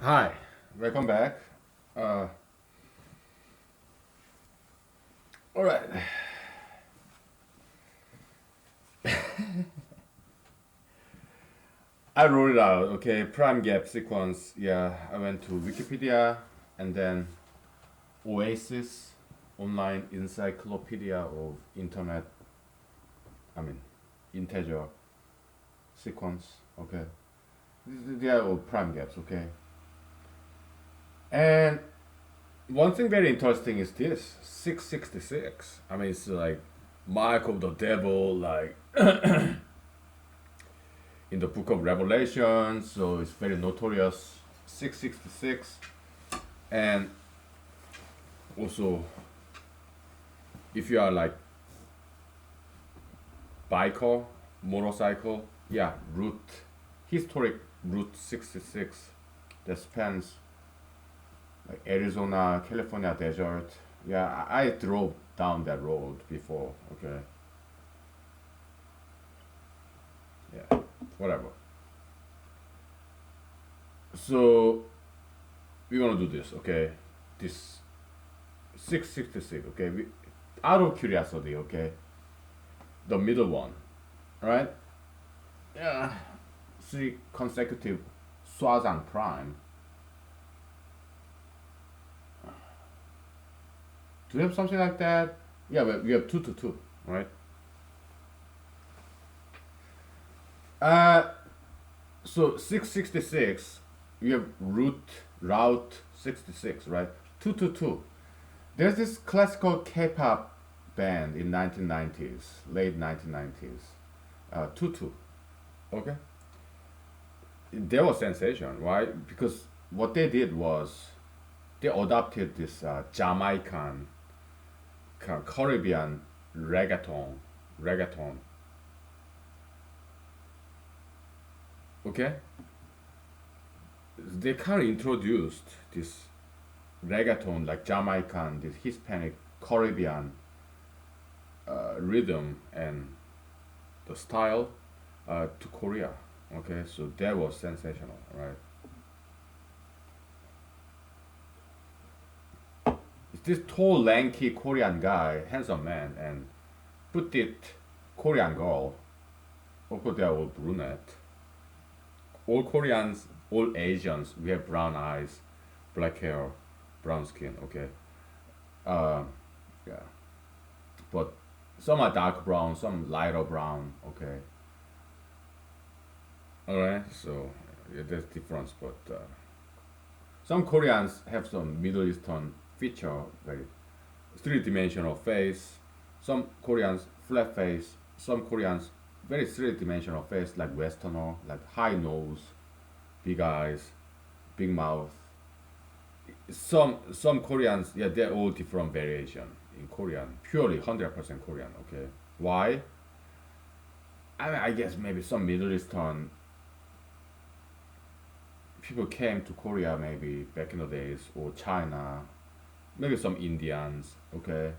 Hi, welcome back. Uh, all right. I wrote it out. Okay, prime gap sequence. Yeah, I went to Wikipedia and then Oasis, online encyclopedia of internet. I mean, integer sequence. Okay, they are all prime gaps. Okay, and one thing very interesting is this 666. I mean, it's like mark of the devil, like in the book of Revelation, so it's very notorious. 666, and also if you are like biker, motorcycle, yeah, historic route 66 that spans like Arizona, California desert. Yeah, I drove down that road before. Okay, yeah, whatever. So we're gonna do this. Okay, this 666. Okay, out of curiosity. Okay, the middle one, right? Yeah, three consecutive Swazang prime. Do we have something like that? Yeah, but we have 2 to 2, right? Uh, so 666, we have route 66, right? 2 to 2. There's this classical K-pop band in 1990s, late 1990s, 2 2. Okay, they were sensation, right? Because what they did was they adopted this Jamaican, Caribbean reggaeton. Okay, they kind of introduced this reggaeton, like Jamaican, this Hispanic, Caribbean rhythm and the style to Korea. Okay, so that was sensational, right? It's this tall, lanky Korean guy, handsome man, and petite Korean girl. Of course, they are all brunette. All Koreans, all Asians, we have brown eyes, black hair, brown skin. Okay, uh, yeah, but some are dark brown, some lighter brown. Okay, all right. So yeah, there's difference, but some Koreans have some Middle Eastern feature, very three-dimensional face. Some Koreans flat face. Some Koreans very three-dimensional face, like Westerner, like high nose, big eyes, big mouth. Some Koreans, yeah, they're all different variation in Korean, purely 100% Korean. Okay, why? I guess maybe some Middle Eastern people came to Korea maybe back in the days, or China, maybe some Indians. Okay,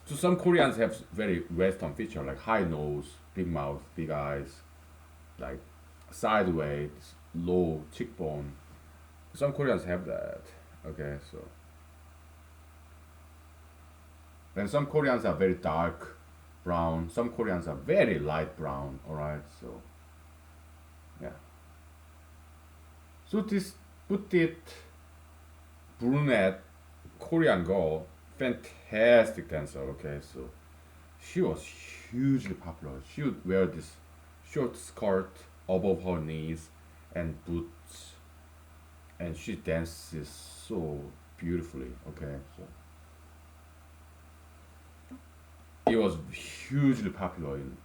so some Koreans have very Western feature, like high nose, big mouth, big eyes, like sideways, low cheekbone. Some Koreans have that. Okay, so and some Koreans are very dark brown. Some Koreans are very light brown. All right, so yeah. So this petite brunette Korean girl, fantastic dancer. Okay, so she was hugely popular. She would wear this short skirt above her knees and boots, and she dances so beautifully. Okay, so it was hugely popular in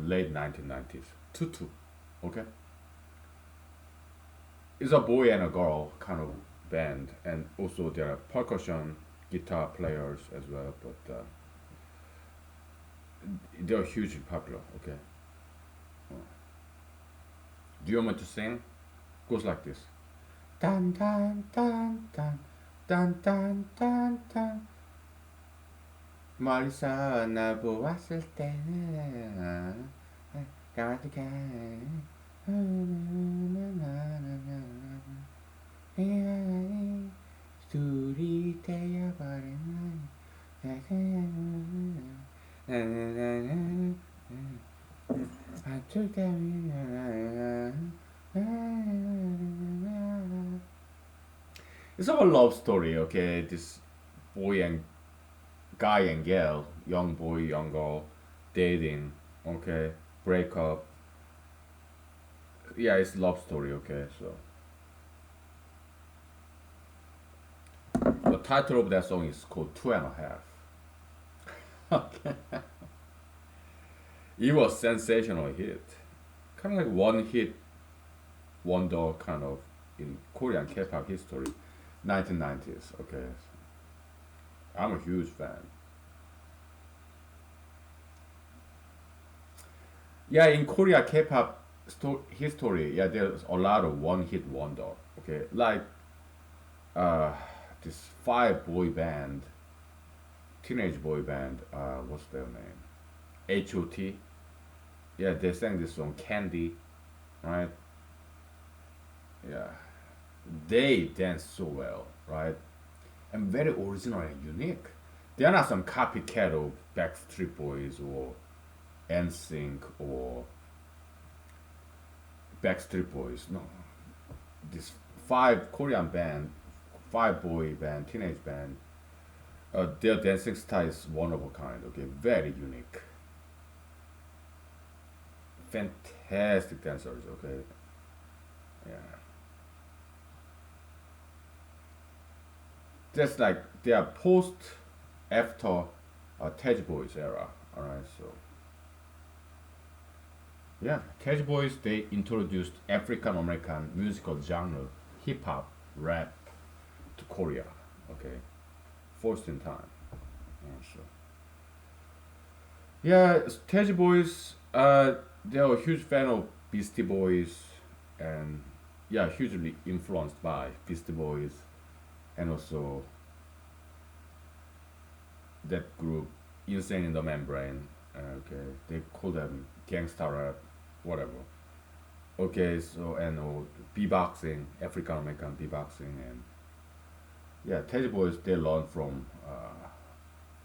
late 1990s. Tutu, okay, it's a boy and a girl kind of band, and also there are percussion guitar players as well, but they're hugely popular. Okay, do you want me to sing? Goes like this. Dun dun dun dun dun dun dun dun. 멀리서 날 보았을 때는 까마득해 It's a love story, okay? This boy and guy and girl, young boy, young girl, dating, okay? Break up. Yeah, it's love story, okay? So the title of that song is called Two and a Half. Okay. It was sensational hit. Kind of like one hit wonder kind of in Korean K-pop history, 1990s. Okay, I'm a huge fan. Yeah, in Korea K-pop history, yeah, there's a lot of one-hit wonder. Okay, like uh, this five boy band, teenage boy band. What's their name? H.O.T. Yeah, they sang this song Candy, right? Yeah, they dance so well, right? And very original and unique. They are not some copycat of Backstreet Boys or NSYNC or Backstreet Boys. No, this five Korean band, five boy band, teenage band. Their dancing style is one of a kind. Okay, very unique, fantastic dancers. Okay, yeah, just like they are post after Tej Boys era. All right, so yeah, Tej Boys they introduced African American musical genre, hip hop, rap to Korea. Okay, first in time. So yeah, Tej Boys. They are a huge fan of Beastie Boys, and yeah, hugely influenced by Beastie Boys, and also that group, Insane in the Membrane. Okay, they call them gangsta rap, whatever. Okay, so and beatboxing, African American beatboxing, and yeah, Teddy Boys they learn from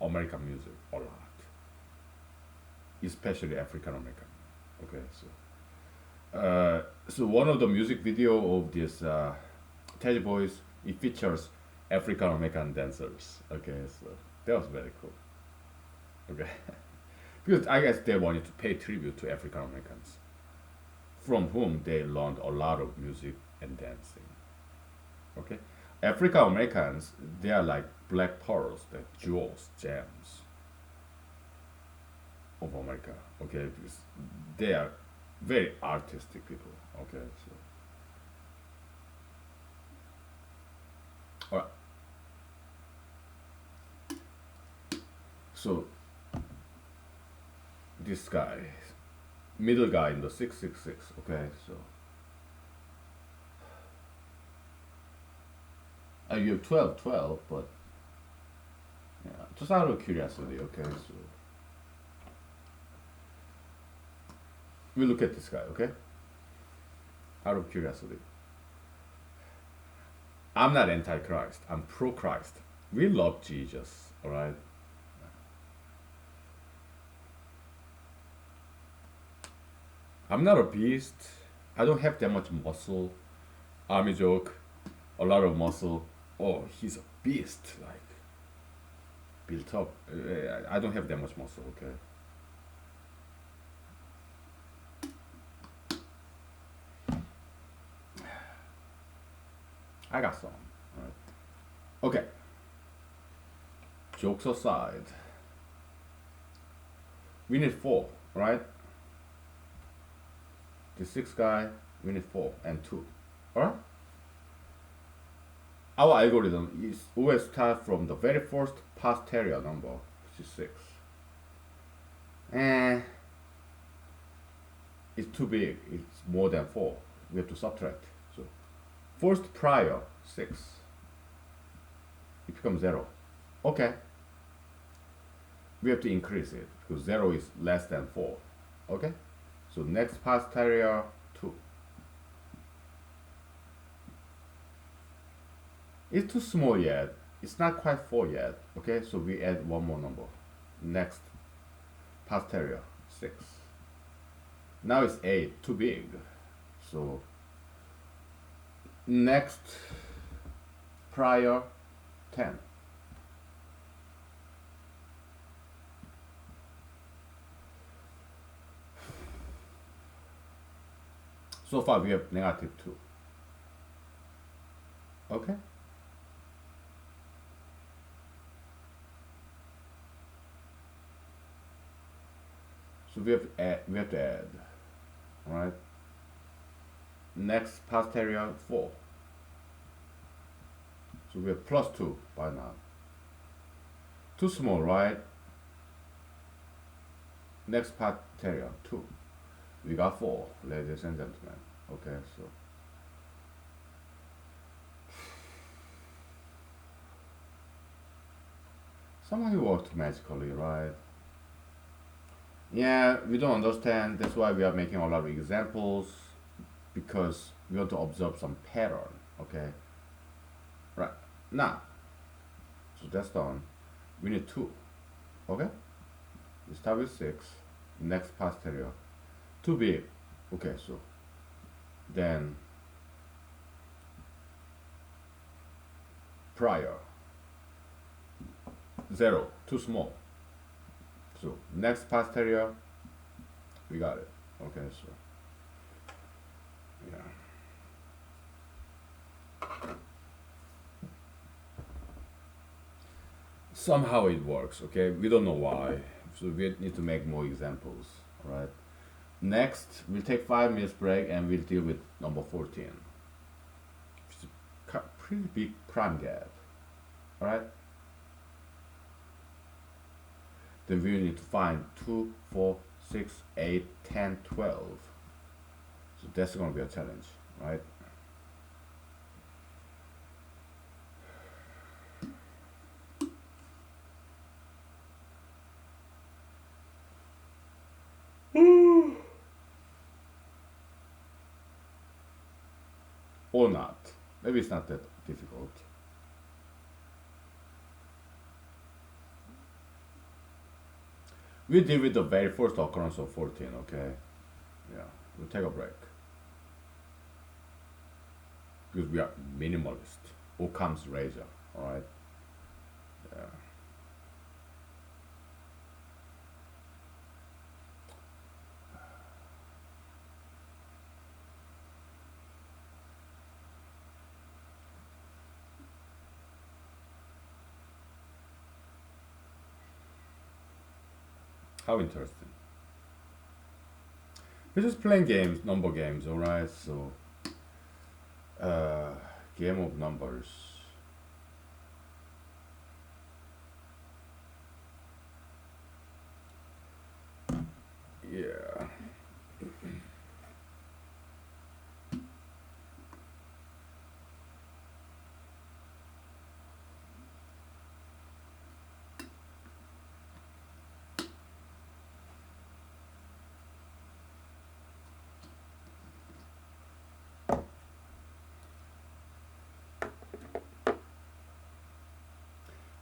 American music a lot, especially African American. Okay, so one of the music video of this Teddy Boys it features African American dancers. Okay, so that was very cool. Okay, because I guess they wanted to pay tribute to African Americans, from whom they learned a lot of music and dancing. Okay, African Americans they are like black pearls, the jewels, gems of America. Okay, because they are very artistic people. Okay, so all right, so this guy, middle guy in the 666. Okay, so you have 12, 12, but yeah, just out of curiosity. Okay, so we look at this guy. Okay, out of curiosity. I'm not anti-Christ. I'm pro-Christ. We love Jesus. All right. I'm not a beast. I don't have that much muscle. Army joke. A lot of muscle. Oh, he's a beast. Like built up. I don't have that much muscle. Okay. I got some. All right. Okay. Jokes aside, we need four, right? The six guy, we need four and two. Alright? Our algorithm is always start from the very first posterior number, which is six. And it's too big, it's more than four. We have to subtract. So first prior, six. It becomes zero. Okay. We have to increase it because zero is less than four. Okay? So next posterior 2. It's too small yet. It's not quite 4 yet. Okay, so we add one more number. Next posterior 6. Now it's 8, too big. So next prior 10. So far we have negative 2. Okay? So we have to add. Alright? Next posterior 4. So we have plus 2 by now. Too small, right? Next posterior 2. We got 4, ladies and gentlemen. Okay, so somehow it worked magically, right? Yeah, we don't understand. That's why we are making a lot of examples, because we want to observe some pattern. Okay, right now. So that's done. We need 2. Okay, we start with 6. Next posterior, too big. Okay, so then prior 0, too small. So next posterior, we got it. Okay, so yeah. Somehow it works. Okay, we don't know why. So we need to make more examples. All right. Next, we'll take 5 minutes break and we'll deal with number 14. It's a pretty big prime gap. All right. Then we need to find 2, 4, 6, 8, 10, 12. So that's going to be a challenge, right? Or not. Maybe it's not that difficult. We deal with the very first occurrence of 14, okay? Yeah, we'll take a break. Because we are minimalist. Occam's razor, alright? Yeah. How interesting. We're just playing games, number games, alright? So, game of numbers. Yeah.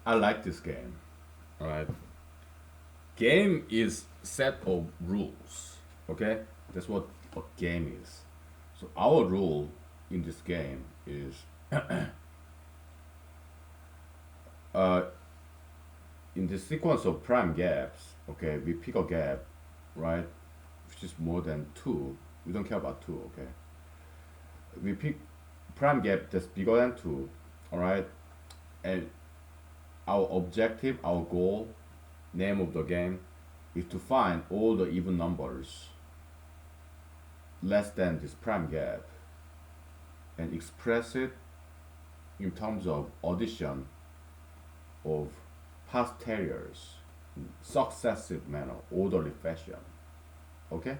I like this game, alright? Game is set of rules, okay? That's what a game is. So our rule in this game is uh, in the sequence of prime gaps, okay, we pick a gap, right, which is more than 2. We don't care about 2, okay? We pick prime gap that's bigger than 2, alright? And our objective, our goal, name of the game, is to find all the even numbers less than this prime gap and express it in terms of addition of posteriors in successive manner, orderly fashion. Okay?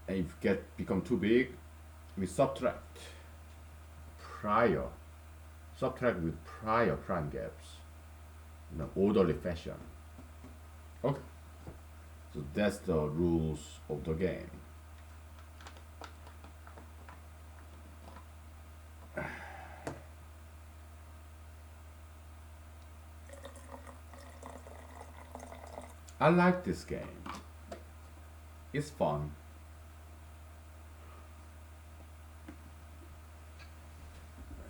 And if become too big, we subtract with prior prime gaps in an orderly fashion. Okay? So that's the rules of the game. I like this game. It's fun.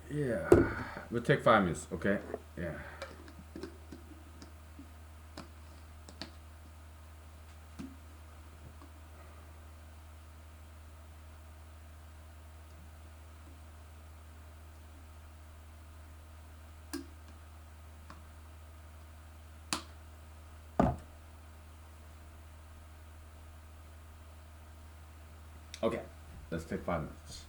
Yeah. We'll take 5 minutes, okay? Yeah. Okay. Let's take 5 minutes.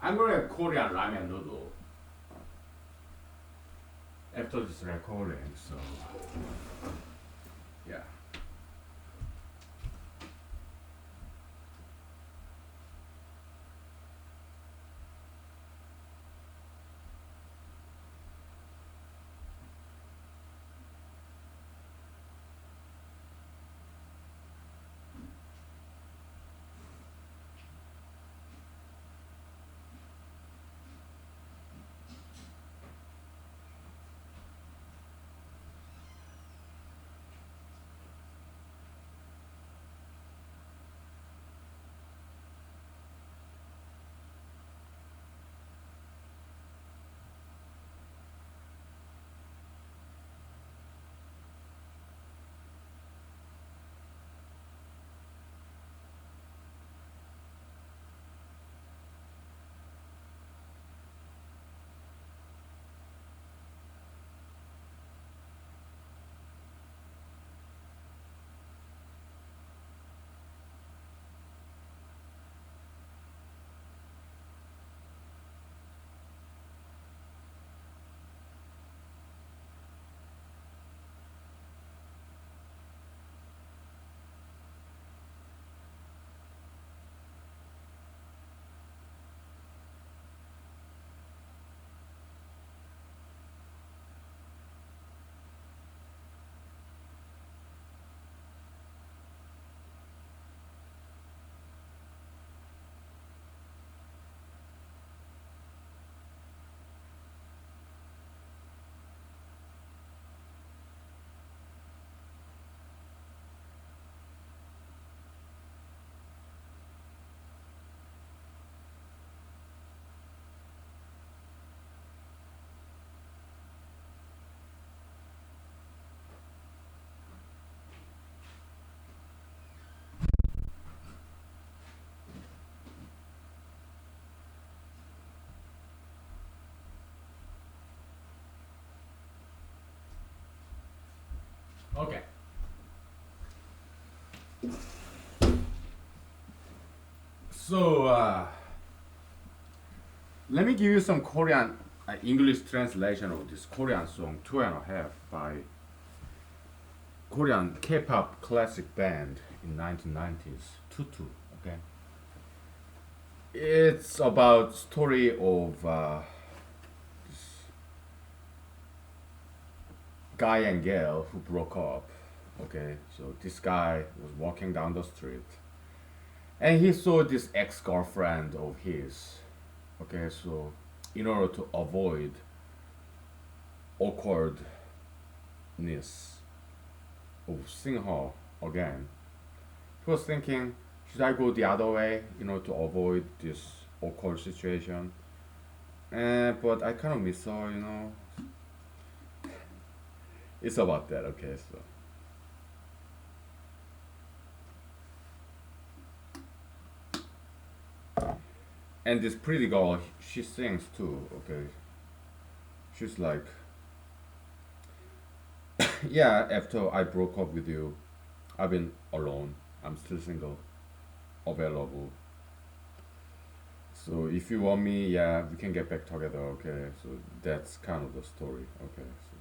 I'm gonna have Korean ramen noodle after this recording, so yeah. Okay. So let me give you some Korean English translation of this Korean song Two and a Half by Korean K-pop classic band in 1990s, Tutu. Okay. It's about story of guy and girl who broke up. Okay, so this guy was walking down the street and he saw this ex-girlfriend of his. Okay, so in order to avoid awkwardness of seeing her again, he was thinking, should I go the other way, to avoid this awkward situation? But I kind of miss her. It's about that. Okay, so and this pretty girl, she sings too. Okay, she's like, yeah. After I broke up with you, I've been alone. I'm still single, available. So if you want me, yeah, we can get back together. Okay, so that's kind of the story. Okay, so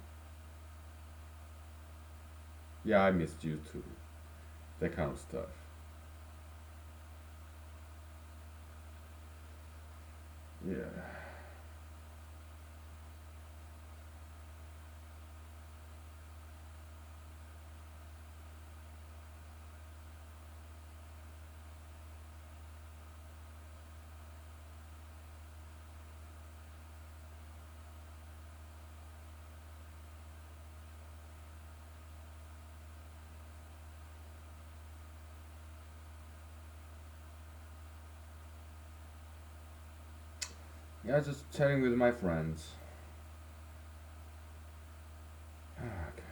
yeah, I missed you too. That kind of stuff. Yeah. Yeah, just chatting with my friends. Okay.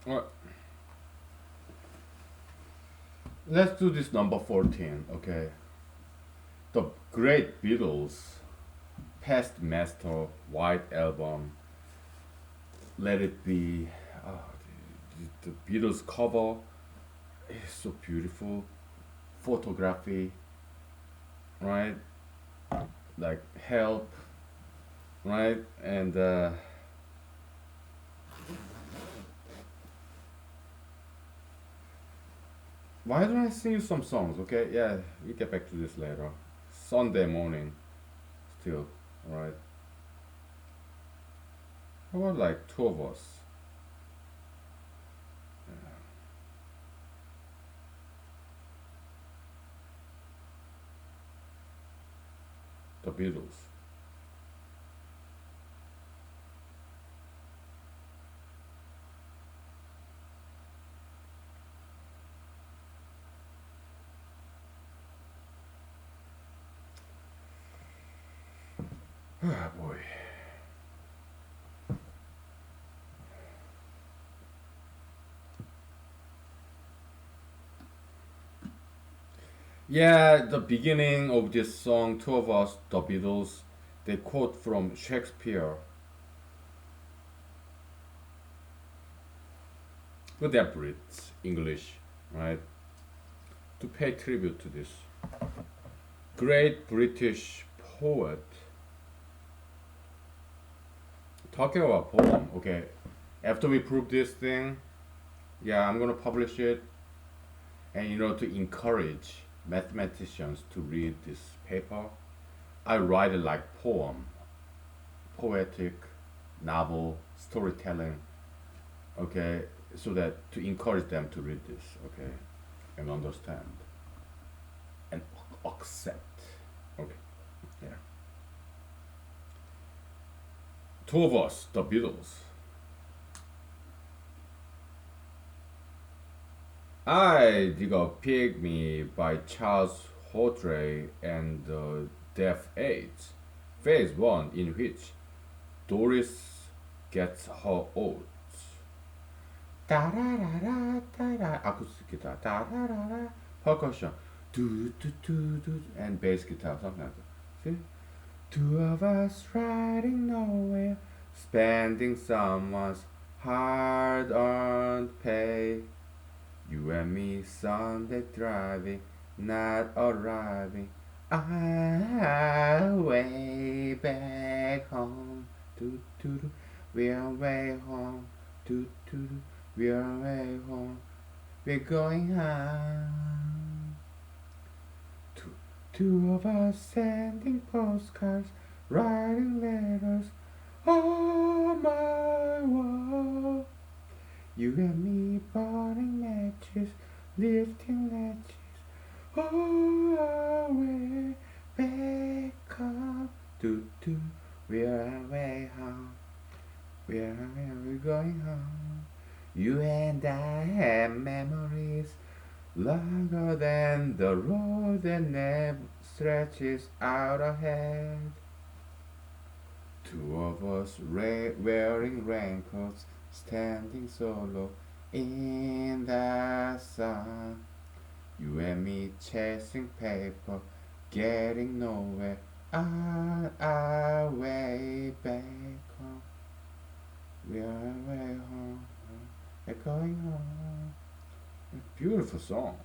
Alright, let's do this number 14, okay? The Great Beatles, Past Master, White Album, Let It Be. Oh, the Beatles cover is so beautiful. Photography, right? Like Help, right? And why don't I sing you some songs, okay? Yeah, we get back to this later. Sunday morning, still, alright? How about like two of us? The Beatles. Ah, boy. Yeah, the beginning of this song, two of us, the Beatles, they quote from Shakespeare, but they're Brits, English, right? To pay tribute to this great British poet. Talking about poem, okay. After we prove this thing, yeah, I'm gonna publish it, and to encourage mathematicians to read this paper, I write it like poem, poetic, novel, storytelling, okay, so that to encourage them to read this, okay, and understand and accept, okay, yeah. Two of us, the Beatles. I Dig a Pig Me by Charles Hawtrey and the Deaf Aids, Phase 1, in which Doris gets her oats. Da da da da da da, acoustic guitar, da da da da, percussion, do do do do, and bass guitar, something like that. See? Two of us riding nowhere, spending someone's hard earned pay. You and me Sunday driving, not arriving. I way back home. Do do do. We're way home. Do do do. We're way home. We're going home. Two of us sending postcards, writing letters on my wall. You and me burning matches, lifting latches, all our way back home. Do do, we're way home. We're going home. You and I have memories longer than the road that never stretches out ahead. Two of us wearing raincoats, standing solo in the sun. You and me chasing paper, getting nowhere on our way back home. We are way home, we're going home. Beautiful song.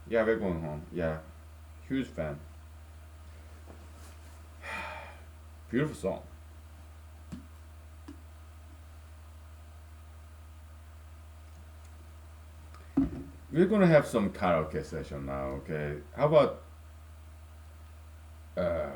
Yeah, we're going home. Yeah, huge fan. Beautiful song. we're gonna have some karaoke session now. Okay, how about uh,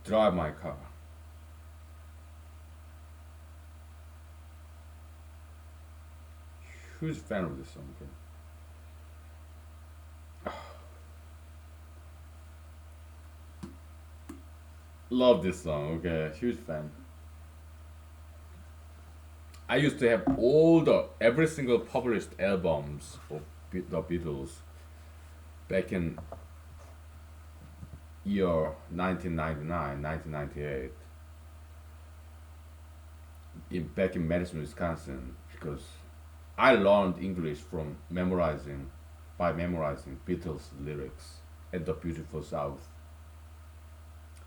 drive my car? Huge fan of this song. Okay? Love this song. Okay, huge fan. I used to have all the every single published albums of the Beatles back in year 1999, 1998, back in Madison, Wisconsin, because I learned English from memorizing Beatles lyrics at the beautiful South,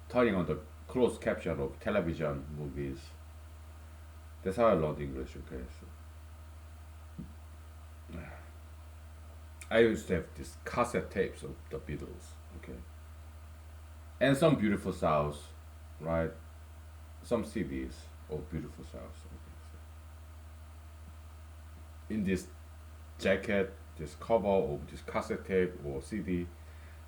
turning on the closed caption of television movies. That's how I learned English. Okay, so I used to have these cassette tapes of the Beatles. Okay, and some beautiful South, right? Some CDs of beautiful South. Okay, so in this jacket, this cover of this cassette tape or CD,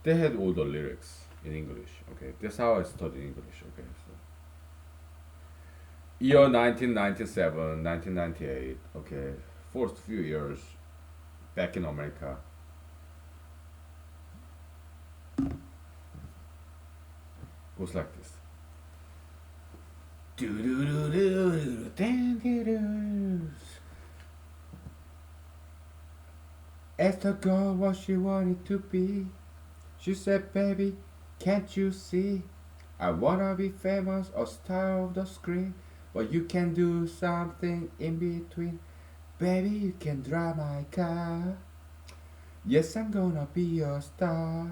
they had all the lyrics in English. Okay, that's how I studied English. Okay, so year 1997, 1998. Okay, first few years back in America. Goes like this. Do do do do do do. Asked the girl what she wanted to be. She said, "Baby, can't you see? I wanna be famous or star of the screen, but you can do something in between. Baby, you can drive my car. Yes, I'm gonna be a star.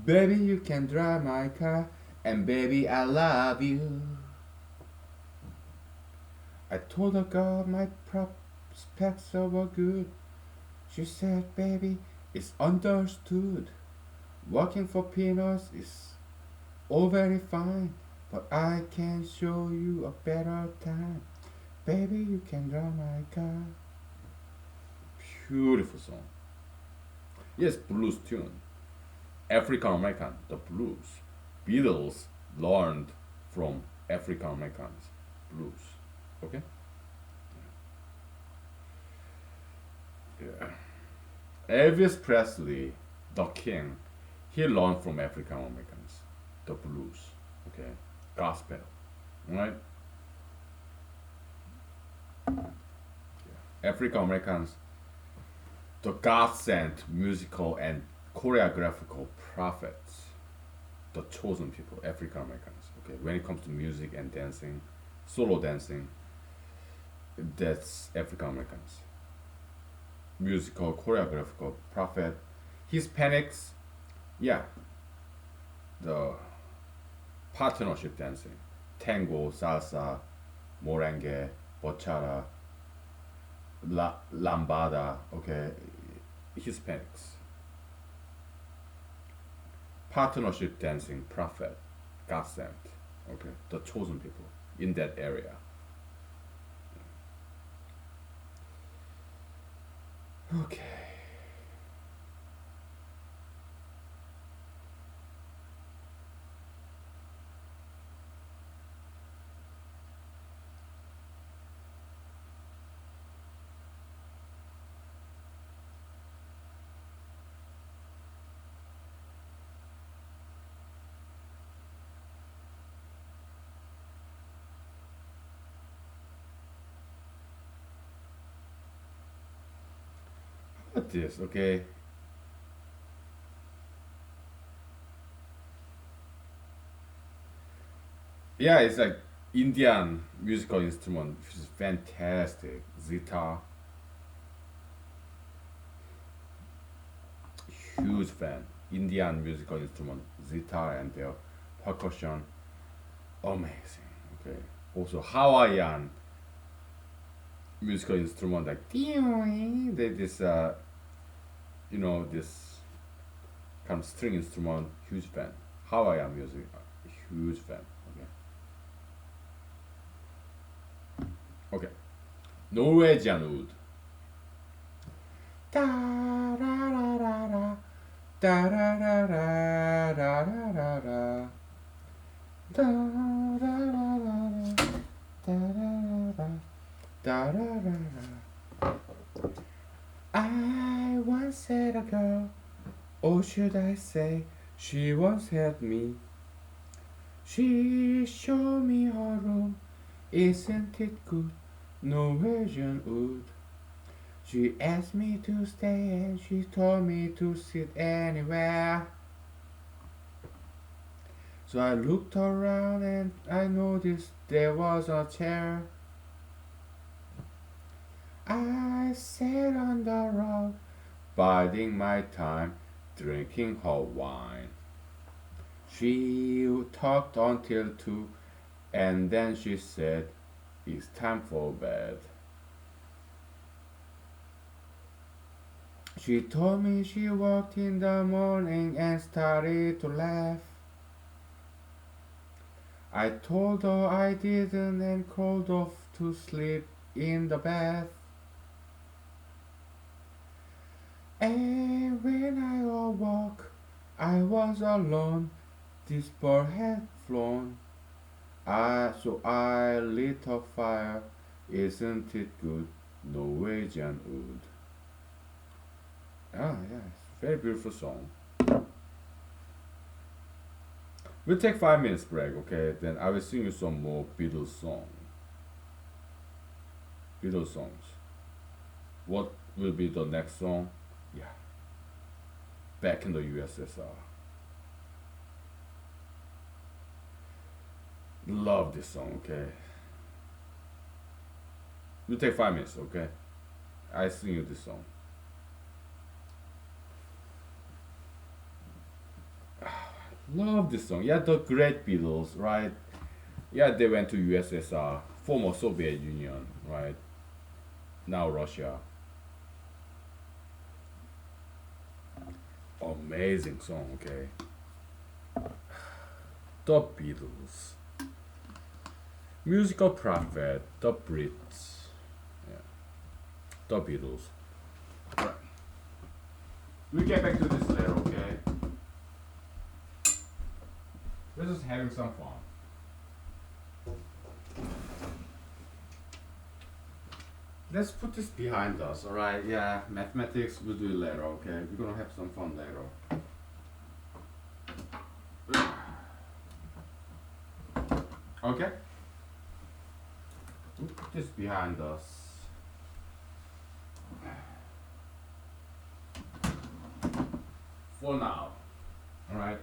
Baby, you can drive my car, and baby, I love you." I told the girl my prospects were good. She said, "Baby, it's understood. Working for peanuts is all very fine, but I can show you a better time. Baby, you can drive my car." Beautiful song. Yes, blues tune. African American, the blues. Beatles learned from African Americans blues. Okay? Yeah. Elvis Presley, the king, he learned from African Americans the blues. Okay? Gospel. Right? Yeah. African Americans, the God sent musical and choreographical prophets, the chosen people, African Americans. Okay, when it comes to music and dancing, solo dancing, that's African Americans. Musical, choreographical prophet, Hispanics, yeah, the partnership dancing, tango, salsa, merengue, bachata, lambada. Okay, Hispanics. Partnership dancing prophet, God sent. Okay, the chosen people in that area. Okay. What this? Okay. Yeah, it's like Indian musical instrument, which is fantastic. Zither, huge fan. Indian musical instrument, zither and their percussion, amazing. Okay. Also Hawaiian musical instrument like this this kind of string instrument. Huge fan. Hawaiian music, huge fan. Okay. Norwegian wood. Da da da da da da da da da da da da da da da da da. I once had a girl, or should I say, she once had me. She showed me her room, isn't it good? Norwegian wood. She asked me to stay and she told me to sit anywhere. So I looked around and I noticed there was a chair. I sat on the rug, biding my time, drinking her wine. She talked until 2 and then she said, "It's time for bed." She told me she woke in the morning and started to laugh. I told her I didn't and crawled off to sleep in the bath. And when I awoke, I was alone. This bird had flown. So I lit a fire. Isn't it good? Norwegian wood. Ah, yeah, it's a very beautiful song. We'll take 5 minutes break, okay? Then I will sing you some more Beatles song. Beatles songs. What will be the next song? Yeah. Back in the USSR. Love this song, okay? We'll take 5 minutes, okay? I sing you this song. Love this song. Yeah, the great Beatles, right? Yeah, they went to USSR, former Soviet Union, right? Now Russia. Amazing song, okay? The Beatles. Musical prophet, the Brits. Yeah. The Beatles. Right. We'll get back to this later, okay? We're just having some fun. Let's put this behind us, alright? Yeah, mathematics, we'll do it later, okay? We're gonna have some fun later. Okay? We'll put this behind us. For now, alright?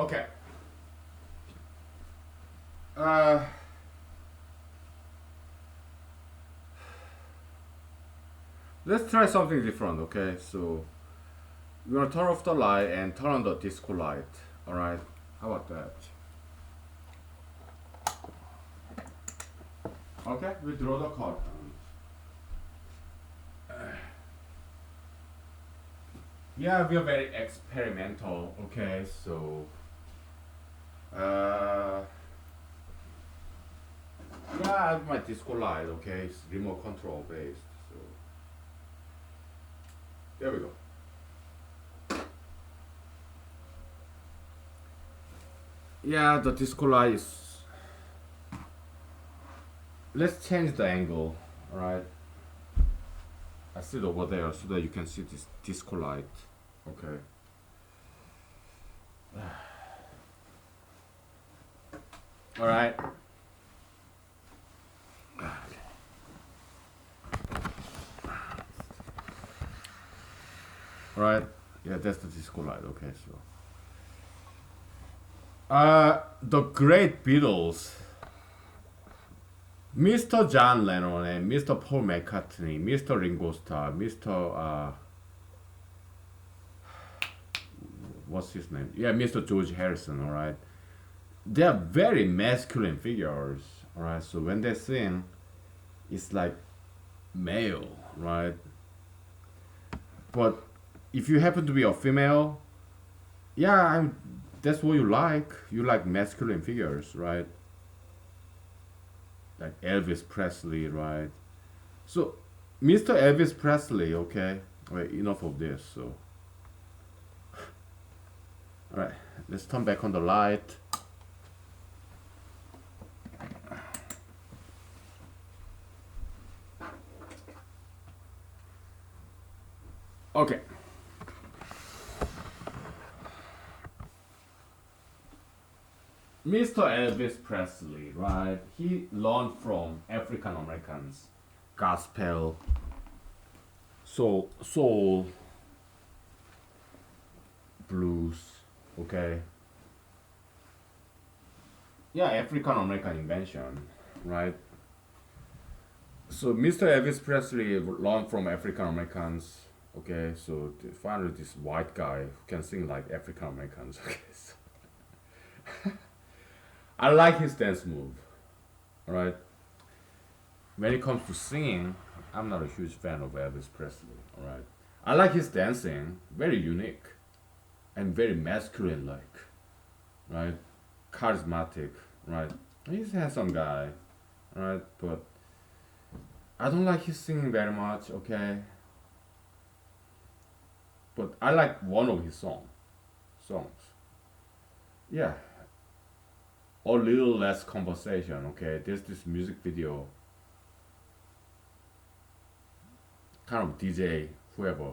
Okay. Uh, let's try something different. Okay, so we're gonna turn off the light and turn on the disco light. All right. How about that? Okay, we draw the curtain. Yeah, we are very experimental. Okay, so uh, yeah, I have my disco light. Okay, it's remote control based. So there we go. Yeah, the disco light is. Let's change the angle. All right. I sit over there so that you can see this disco light. Okay. All right. All right. Yeah, that's the disco light. Okay, so. The great Beatles, Mr. John Lennon and Mr. Paul McCartney, Mr. Ringo Starr, Mr. What's his name? Yeah, Mr. George Harrison. All right. They are very masculine figures. All right. So when they sing, it's like male, right? But if you happen to be a female, yeah, that's what you like. You like masculine figures, right? Like Elvis Presley, right? So, Mr. Elvis Presley, okay? Wait, enough of this. So, all right, let's turn back on the light. Okay. Mr. Elvis Presley, right? He learned from African Americans, gospel, soul, blues, okay? Yeah, African American invention, right? So Mr. Elvis Presley learned from African Americans, okay? So finally, this white guy who can sing like African Americans, okay? So I like his dance move, alright? When it comes to singing, I'm not a huge fan of Elvis Presley, alright? I like his dancing, very unique and very masculine like, right? Charismatic, right? He's a handsome guy, right? But I don't like his singing very much, okay? But I like one of his songs. Yeah, a little less conversation, okay? There's this music video, kind of DJ, whoever,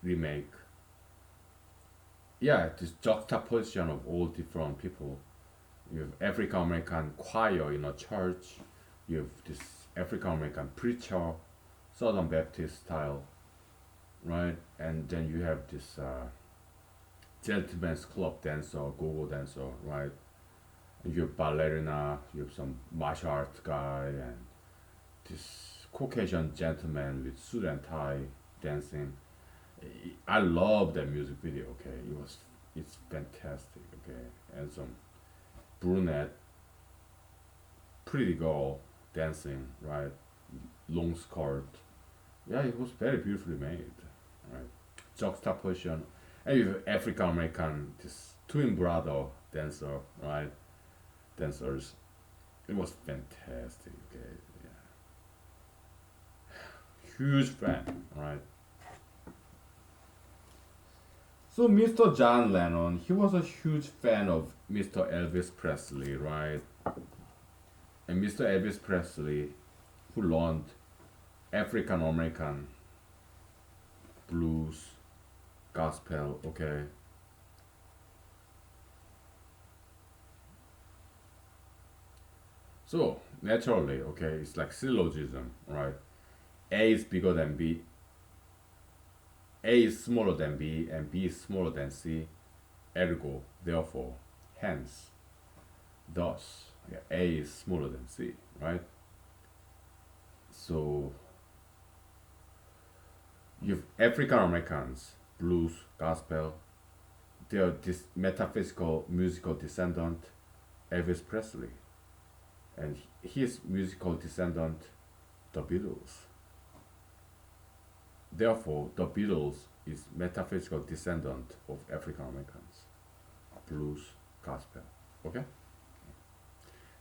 remake. Yeah, this juxtaposition of all different people. You have African American choir in a church, you have this African American preacher, Southern Baptist style, right? And then you have this gentleman's club dancer, go-go dancer, right? And you have ballerina, you have some martial arts guy, and this Caucasian gentleman with suit and tie dancing. I love that music video. Okay, it's fantastic. Okay, and some brunette, pretty girl dancing, right? Long skirt. Yeah, it was very beautifully made, right? Juxtaposition, and you have African American, this twin brother dancer, right? Dancers. It was fantastic. Okay, yeah. Huge fan, right? So Mr. John Lennon, he was a huge fan of Mr. Elvis Presley, right? And Mr. Elvis Presley, who learned African American blues, gospel, okay? So naturally, okay, it's like syllogism, right? A is bigger than B, A is smaller than B, and B is smaller than C, ergo, therefore. hence, thus, yeah, A is smaller than C, right? So you've African Americans, blues, gospel, their this metaphysical musical descendant, Elvis Presley, and his musical descendant, the Beatles. Therefore, the Beatles is metaphysical descendant of African Americans, blues, gospel. Okay,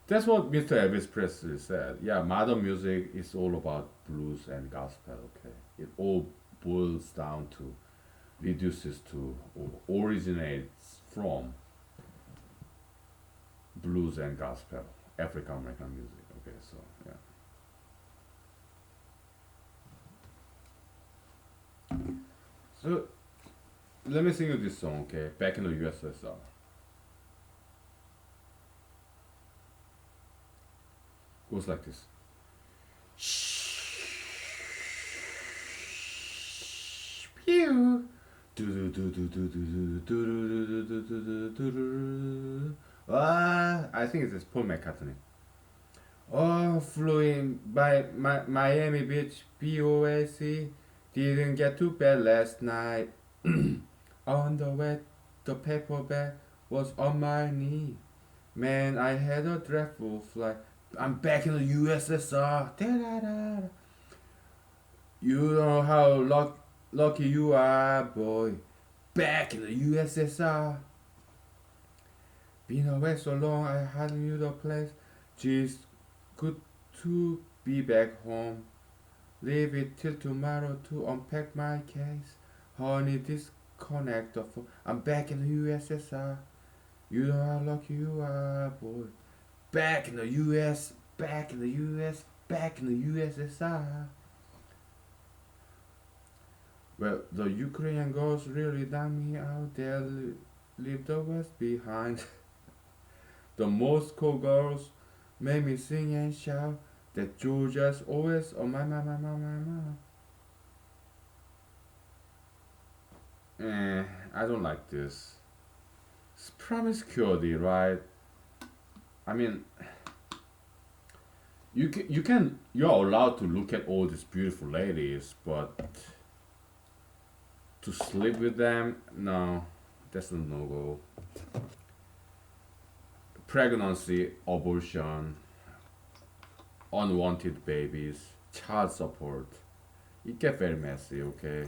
that's what Mr. Elvis Presley said. Yeah, modern music is all about blues and gospel. Okay, it all boils down to, reduces to, or originates from blues and gospel, African American music. Okay, so yeah. So let me sing you this song, okay? Back in the USSR. Goes like this. Pew. Ah, I think it's Paul McCartney. Oh, flew in by Miami Beach, BOAC. Didn't get to bed last night. On the way, the paperback was on my knee. Man, I had a dreadful flight. I'm back in the USSR. Da-da-da. You know how lucky you are, boy. Back in the USSR. Been away so long, I hardly knew the place. Geez, good to be back home. Leave it till tomorrow to unpack my case. Honey, disconnect the phone. I'm back in the USSR. You know how lucky you are, boy. Back in the US, back in the US, back in the USSR. Well, the Ukrainian girls really done me out. They'll leave the West behind. The Moscow girls made me sing and shout that Georgia's always on my. I don't like this. It's promiscuity, right? I mean, you're allowed to look at all these beautiful ladies, but to sleep with them, no, that's a no go. Pregnancy, abortion, unwanted babies, child support. It get very messy, okay?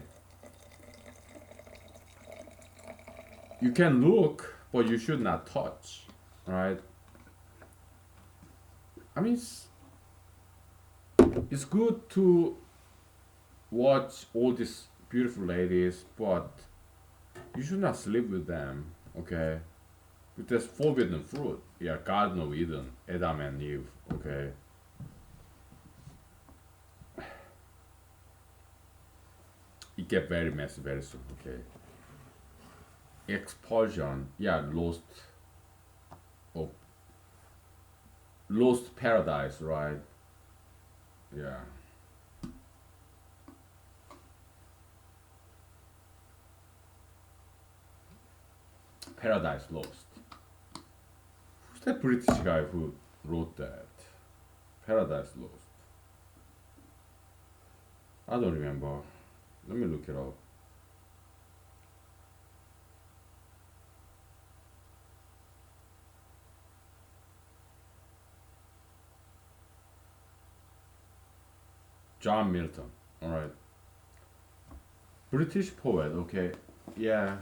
You can look, but you should not touch, right? I mean, it's good to watch all these beautiful ladies, but you should not sleep with them, okay? With this forbidden fruit, yeah, Garden of Eden, Adam and Eve, okay? It get very messy very soon, okay? Expulsion, yeah, oh, lost paradise, right? Yeah. Paradise Lost. Who's that British guy who wrote that? Paradise Lost. I don't remember. Let me look it up. John Milton. Alright. British poet, okay. Yeah.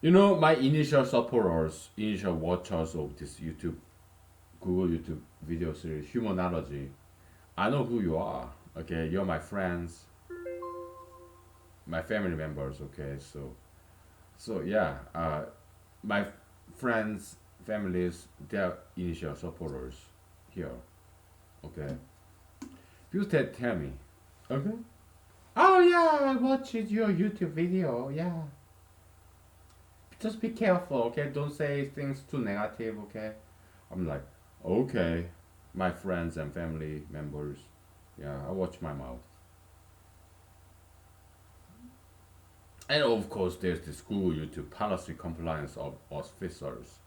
You know, my initial supporters, initial watchers of this Google YouTube video series, Humanology, I know who you are. Okay, you're my friends, my family members. Okay, so yeah, my friends, families, they're initial supporters here. Okay, you tell me. Okay. Oh yeah, I watched your YouTube video. Yeah. Just be careful, okay? Don't say things too negative, okay? I'm like, okay, my friends and family members. Yeah, I watch my mouth. And of course, there's the school YouTube policy compliance of officers.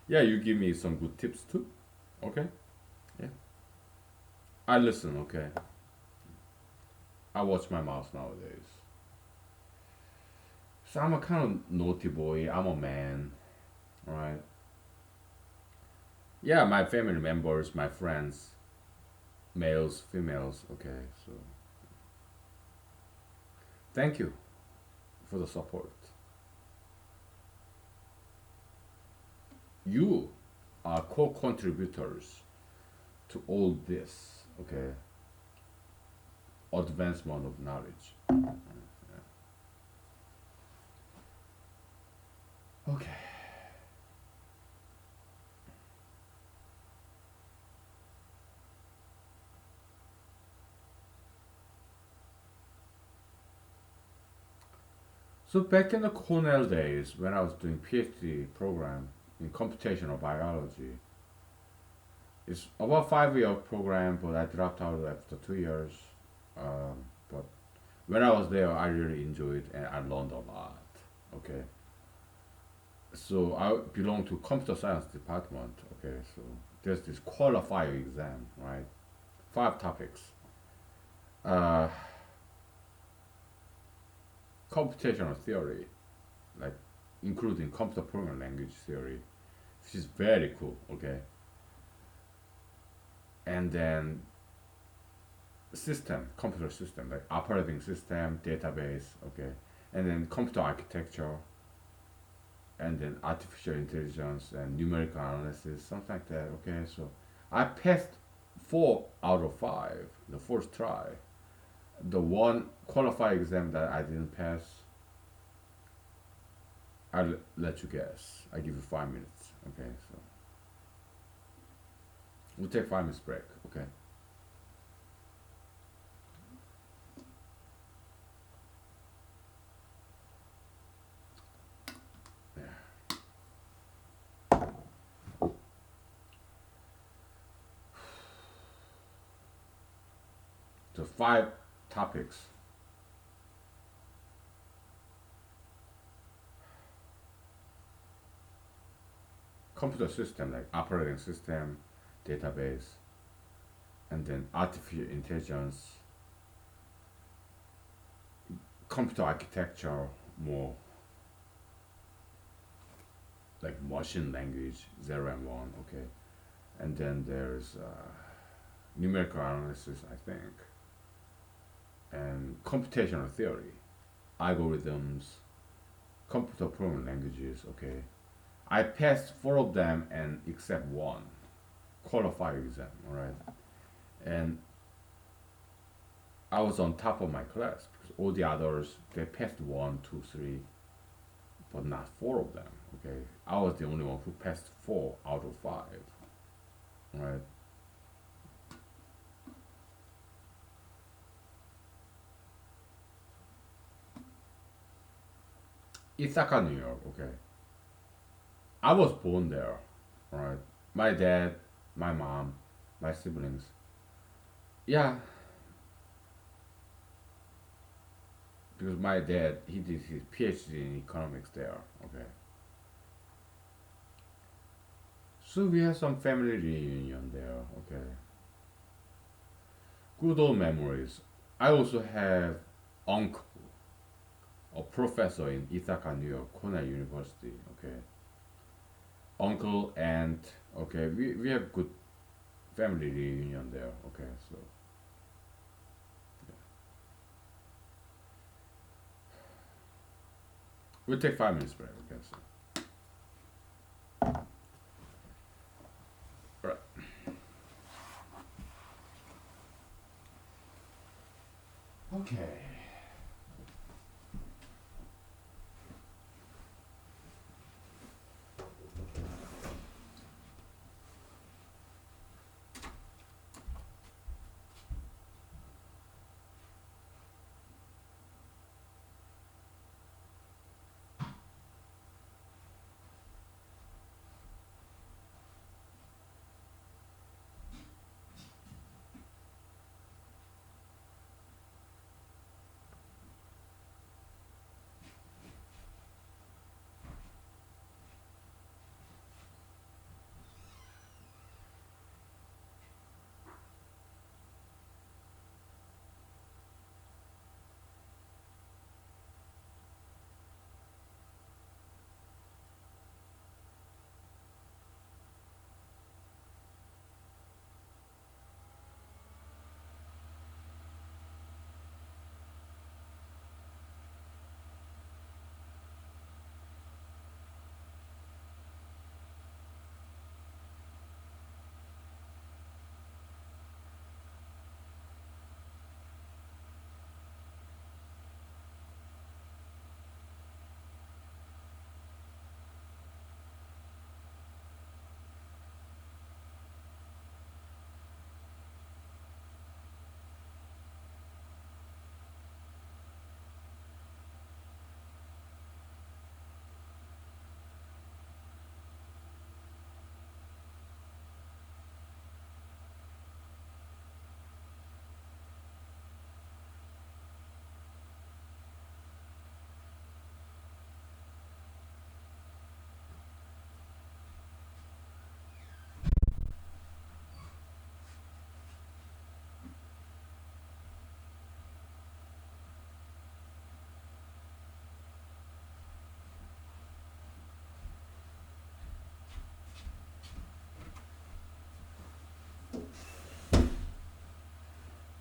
Yeah, you give me some good tips too. Okay. Yeah. I listen. Okay. I watch my mouth nowadays. So I'm a kind of naughty boy. I'm a man. Right. Yeah, my family members, my friends, males, females. Okay. So thank you for the support. You are co-contributors to all this. Okay. Advancement of knowledge. Okay. So back in the Cornell days, when I was doing PhD program in computational biology, it's about 5 year program, but I dropped out after 2 years. But when I was there, I really enjoyed and I learned a lot. Okay, so I belong to computer science department. Okay, so there's this qualifier exam, right? 5 topics. Uh, Computational theory, like including computer programming language theory, which is very cool. Okay, and then system, computer system, like operating system, database. Okay, and then computer architecture, and then artificial intelligence and numerical analysis, something like that. Okay, so I passed 4 out of 5 the first try. The one qualified exam that I didn't pass, I'll let you guess. I give you 5 minutes. Okay, so we'll take 5 minutes break. Okay. Yeah. So 5 topics. Computer system, like operating system, database, and then artificial intelligence, computer architecture, more like machine language, 0 and 1. Okay, and then there's numerical analysis, I think, and computational theory, algorithms, computer programming languages. Okay, I passed 4 of them and except one qualified exam. All right, and I was on top of my class because all the others they passed one, two, three, but not 4 of them. Okay, I was the only one who passed 4 out of 5. Right. Ithaca, New York. Okay, I was born there. Right. My dad, my mom, my siblings. Yeah, because my dad he did his PhD in economics there. Okay, so we have some family reunion there. Okay, good old memories. I also have uncle, a professor in Ithaca, New York, Cornell University. Okay, uncle, aunt. Okay, we have good family reunion there. Okay, so we'll take 5 minutes break. Okay, so right. Okay.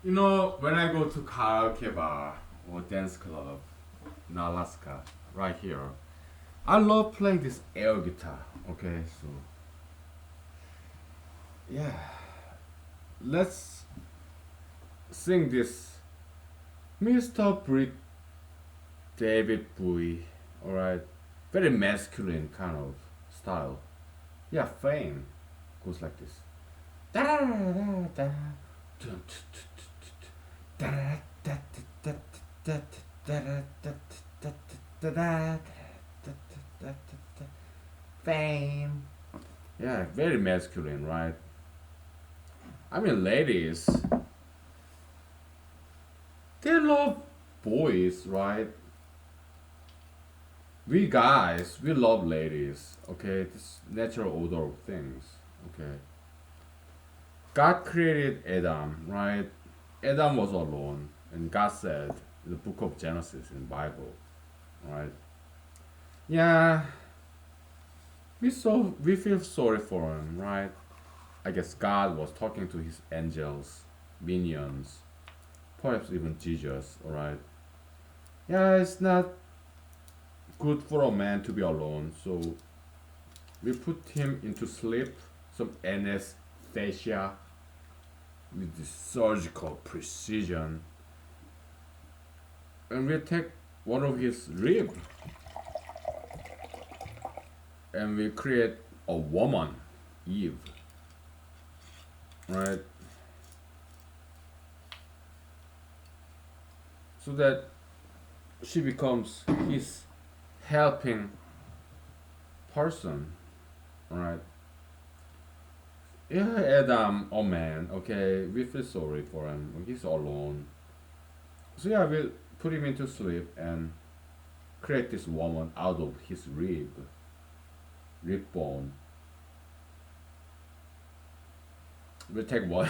You know, when I go to karaoke bar or dance club in Alaska, right here, I love playing this air guitar. Okay, so yeah, let's sing this Mr. Britt David Bowie. Alright, very masculine kind of style. Yeah, Fame goes like this. Fame. Yeah, very masculine, right? I mean, ladies, they love boys, right? We guys, we love ladies, okay? This natural order of things, okay? God created Adam, right? Adam was alone, and God said in the book of Genesis in the Bible, right? Yeah, we feel sorry for him, right? I guess God was talking to his angels, minions, perhaps even Jesus, alright? Yeah, it's not good for a man to be alone, so we put him into sleep, some anesthesia with this surgical precision, and we take one of his rib and we create a woman, Eve, right? So that she becomes his helping person, right? Yeah, Adam, oh man, okay, we feel sorry for him. He's alone. So yeah, we'll put him into sleep and create this woman out of his rib bone. We'll take one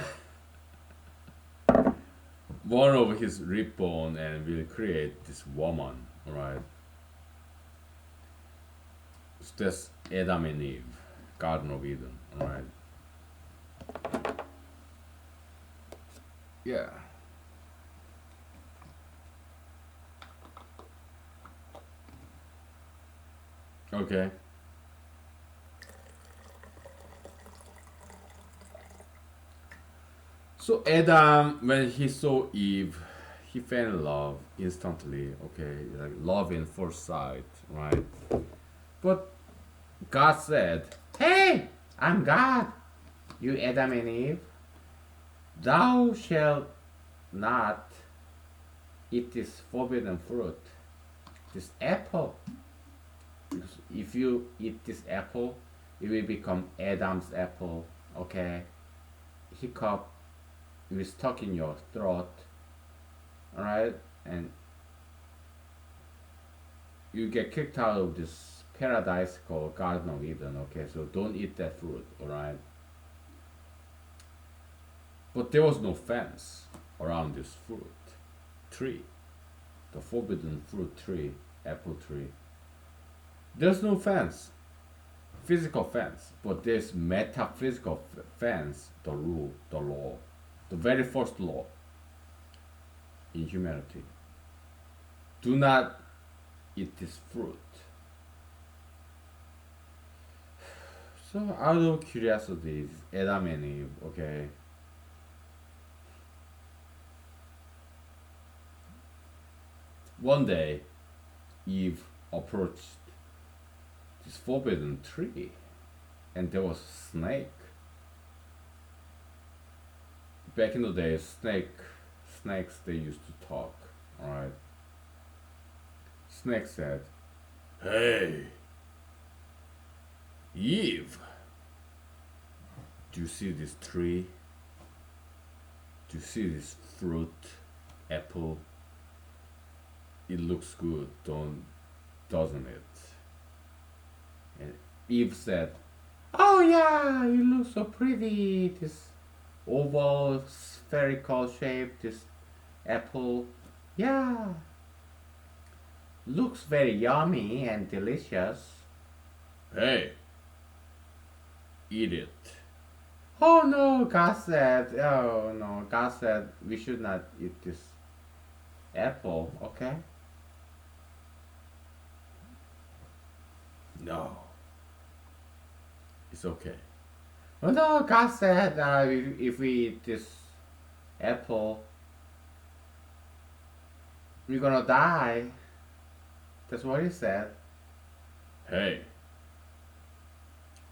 of his rib bone and we'll create this woman, alright? So that's Adam and Eve, Garden of Eden, alright? Yeah. Okay. So Adam, when he saw Eve, he fell in love instantly. Okay, like love in first sight, right? But God said, "Hey, I'm God. You Adam and Eve, thou shalt not eat this forbidden fruit, this apple. Because if you eat this apple, it will become Adam's apple. Okay, hiccup, it will stuck in your throat. All right, and you get kicked out of this paradise called Garden of Eden. Okay, so don't eat that fruit. All right." But there was no fence around this fruit tree, the forbidden fruit tree, apple tree. There's no fence, physical fence, but there's metaphysical fence, the rule, the law, the very first law in humanity. Do not eat this fruit. So out of curiosity, Adam and Eve, okay, one day Eve approached this forbidden tree and there was a snake. Back in the day, snakes they used to talk, alright? Snake said, "Hey, Eve, do you see this tree? Do you see this fruit, apple? It looks good, doesn't it?" And Eve said, "Oh yeah, it looks so pretty. This oval, spherical shape, this apple. Yeah, looks very yummy and delicious." "Hey, eat it." Oh no, God said, oh no, God said we should not eat this apple, okay? No, it's okay. Oh no, God said if we eat this apple, we're gonna die. That's what he said. Hey,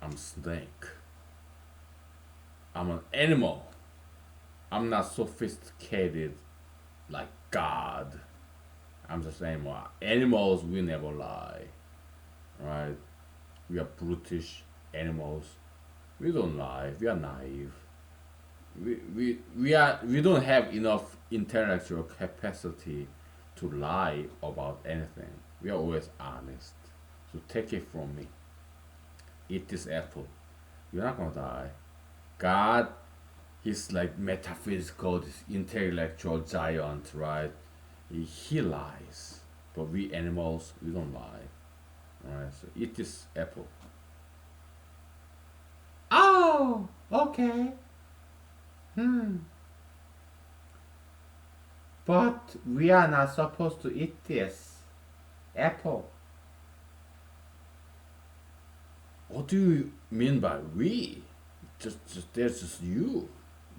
I'm snake. I'm an animal. I'm not sophisticated like God. I'm just animal. Animals will never lie, right? We are brutish animals. We don't lie. We are naive. We don't have enough intellectual capacity to lie about anything. We are always honest. So take it from me. Eat this apple. You're not gonna die. God, he's like metaphysical, this intellectual giant, right? He lies. But we animals, we don't lie. Alright, so eat this apple. Oh, okay. Hmm. But we are not supposed to eat this apple. What do you mean by we? Just there's just you,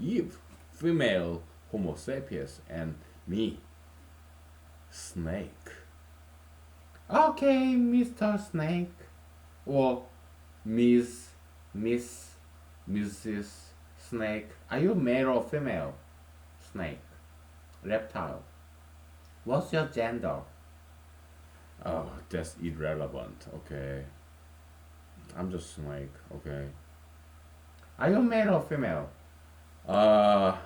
Eve, female Homo sapiens, and me, Snake. Okay, Mr. Snake, or Miss, Miss, Mrs. Snake. Are you male or female? Snake, reptile. What's your gender? Oh, that's irrelevant. Okay, I'm just Snake. Okay. Are you male or female? Uh,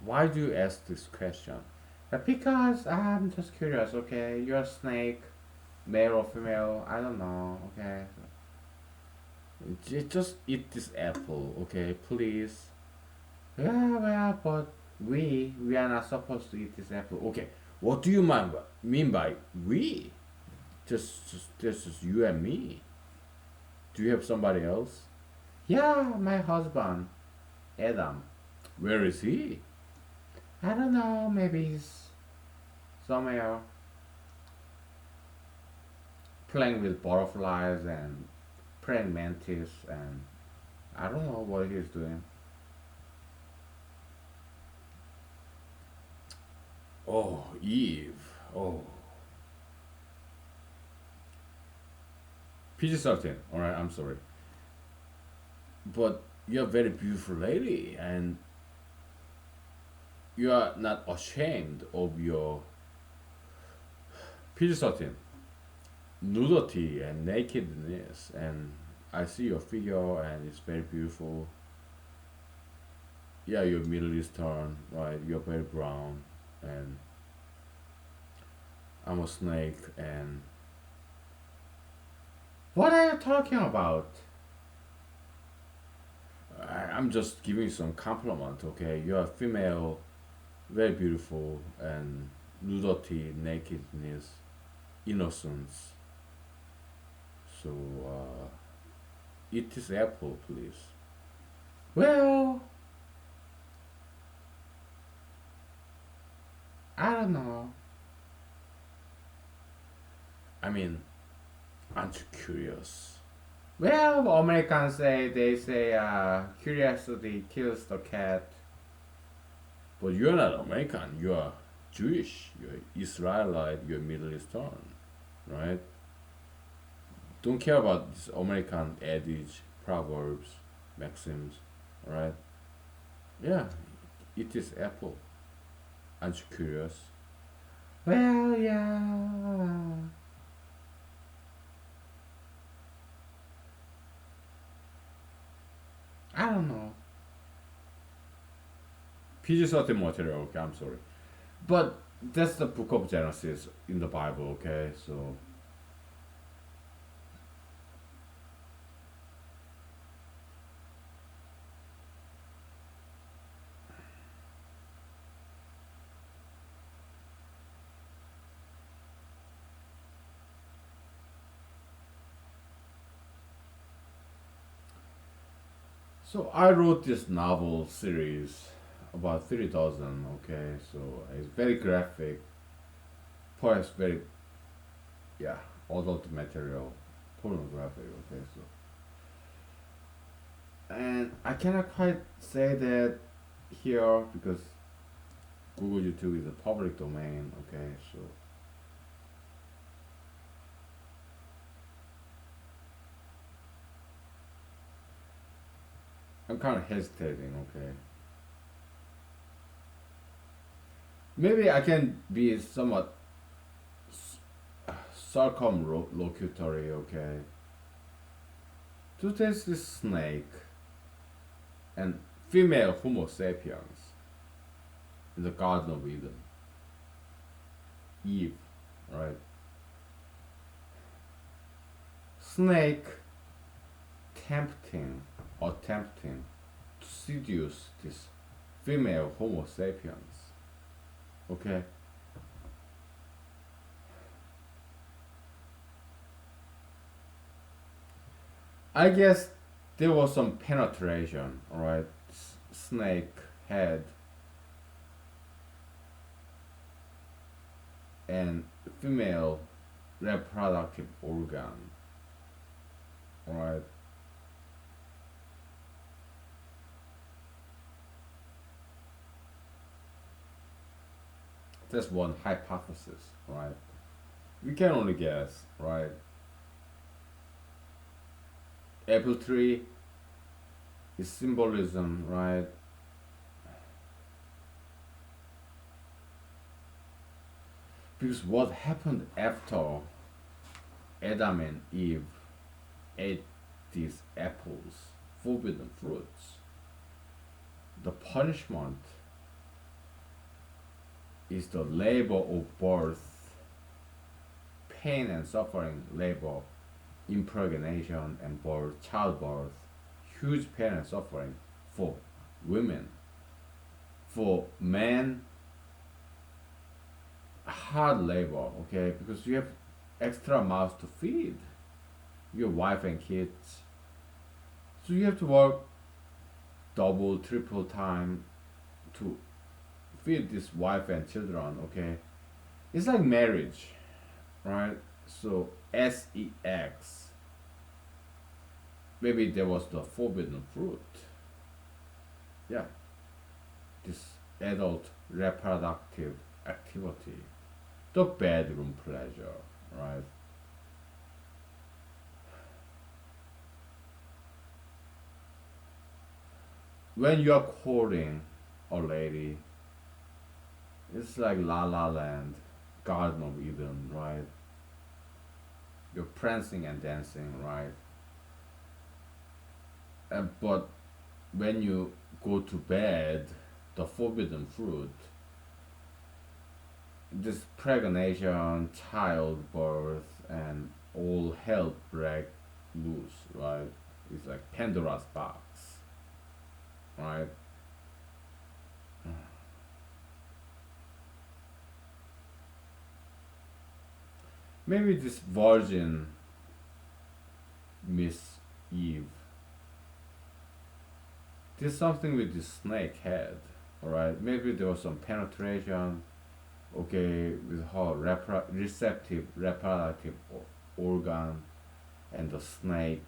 why do you ask this question? Because I'm just curious, okay? You're a snake, male or female, I don't know, okay? Just eat this apple, okay, please. Yeah, well, but we are not supposed to eat this apple. Okay, what do you mean by we? Just you and me. Do you have somebody else? Yeah, my husband, Adam. Where is he? I don't know, maybe he's somewhere playing with butterflies and praying mantis, and I don't know what he's doing. Oh, Eve. Oh. PG-13. Alright, I'm sorry. But you're a very beautiful lady, and you are not ashamed of your PG-13 nudity and nakedness, and I see your figure and it's very beautiful. Yeah, you're Middle Eastern, right? You're very brown, and I'm a snake, and what are you talking about? I'm just giving you some compliment, okay? You're a female, very beautiful, and nudity, nakedness, innocence. So, eat this apple, please. Well, I don't know. I mean, aren't you curious? Well, Americans say curiosity kills the cat. But you're not American. You are Jewish. You're Israelite. You're Middle Eastern, right? Don't care about this American adage, proverbs, maxims, right? Yeah, eat this apple. Aren't you curious? Well, yeah. I don't know. PG-13 material. Okay, I'm sorry, but that's the book of Genesis in the Bible. Okay, so So I wrote this novel series about 3,000. Okay, so it's very graphic, poets very, yeah, adult material, pornography. Okay, so and I cannot quite say that here because Google YouTube is a public domain. Okay, so I'm kind of hesitating. Okay, maybe I can be somewhat circumlocutory. Okay, to test this snake and female Homo sapiens in the Garden of Eden, Eve, right? Snake tempting or tempting to seduce this female Homo sapiens. Okay? I guess there was some penetration, alright? Snake head and female reproductive organ, alright? That's one hypothesis, right? We can only guess, right? Apple tree is symbolism, right? Because what happened after Adam and Eve ate these apples, forbidden fruits, the punishment is the labor of birth, pain and suffering, labor, impregnation and birth, childbirth, huge pain and suffering for women. For men, hard labor, okay, because you have extra mouths to feed your wife and kids. So you have to work double, triple time to feed this wife and children, okay? It's like marriage, right? So sex. Maybe there was the forbidden fruit. Yeah, this adult reproductive activity, the bedroom pleasure, right? When you are courting a lady, it's like La La Land, Garden of Eden, right? You're prancing and dancing, right? But when you go to bed, the forbidden fruit, this pregnation, childbirth, and all hell break loose, right? It's like Pandora's box, right? Maybe this virgin Miss Eve did something with this snake head, alright? Maybe there was some penetration, okay, with her receptive reproductive organ and the snake,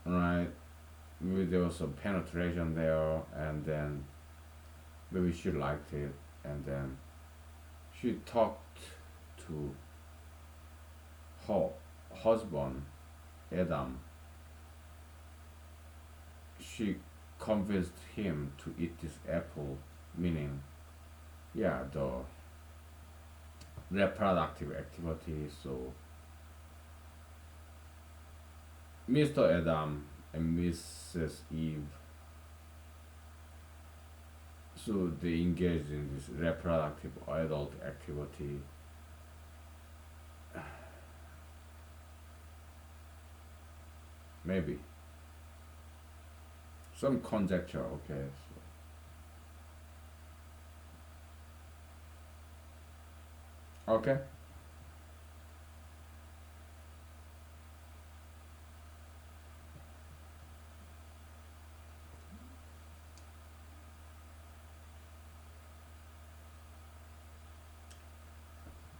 right? Maybe there was some penetration there, and then maybe she liked it, and then she talked to her husband, Adam. She convinced him to eat this apple, meaning, yeah, the reproductive activity. So, Mr. Adam and Mrs. Eve, so they engaged in this reproductive adult activity. Maybe some conjecture, okay. So, okay.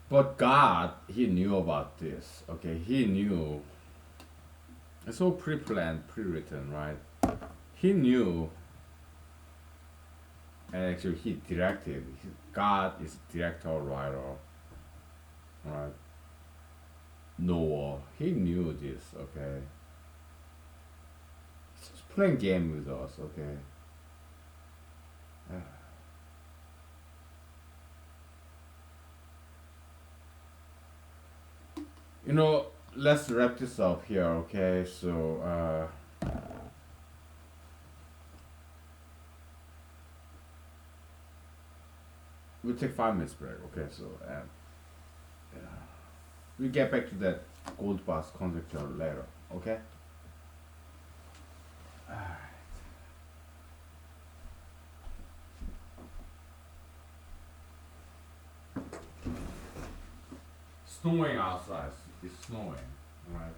But God, He knew about this. Okay, He knew. It's all pre-planned, pre-written, right? He knew, and actually He directed. God is director, writer, right? Noah, He knew this. Okay, He's just playing game with us. Okay. You know, let's wrap this up here. Okay, so we'll take 5 minutes break. Okay, so we get back to that gold bus conjecture later. Okay. Snowing outside. It's snowing. Right.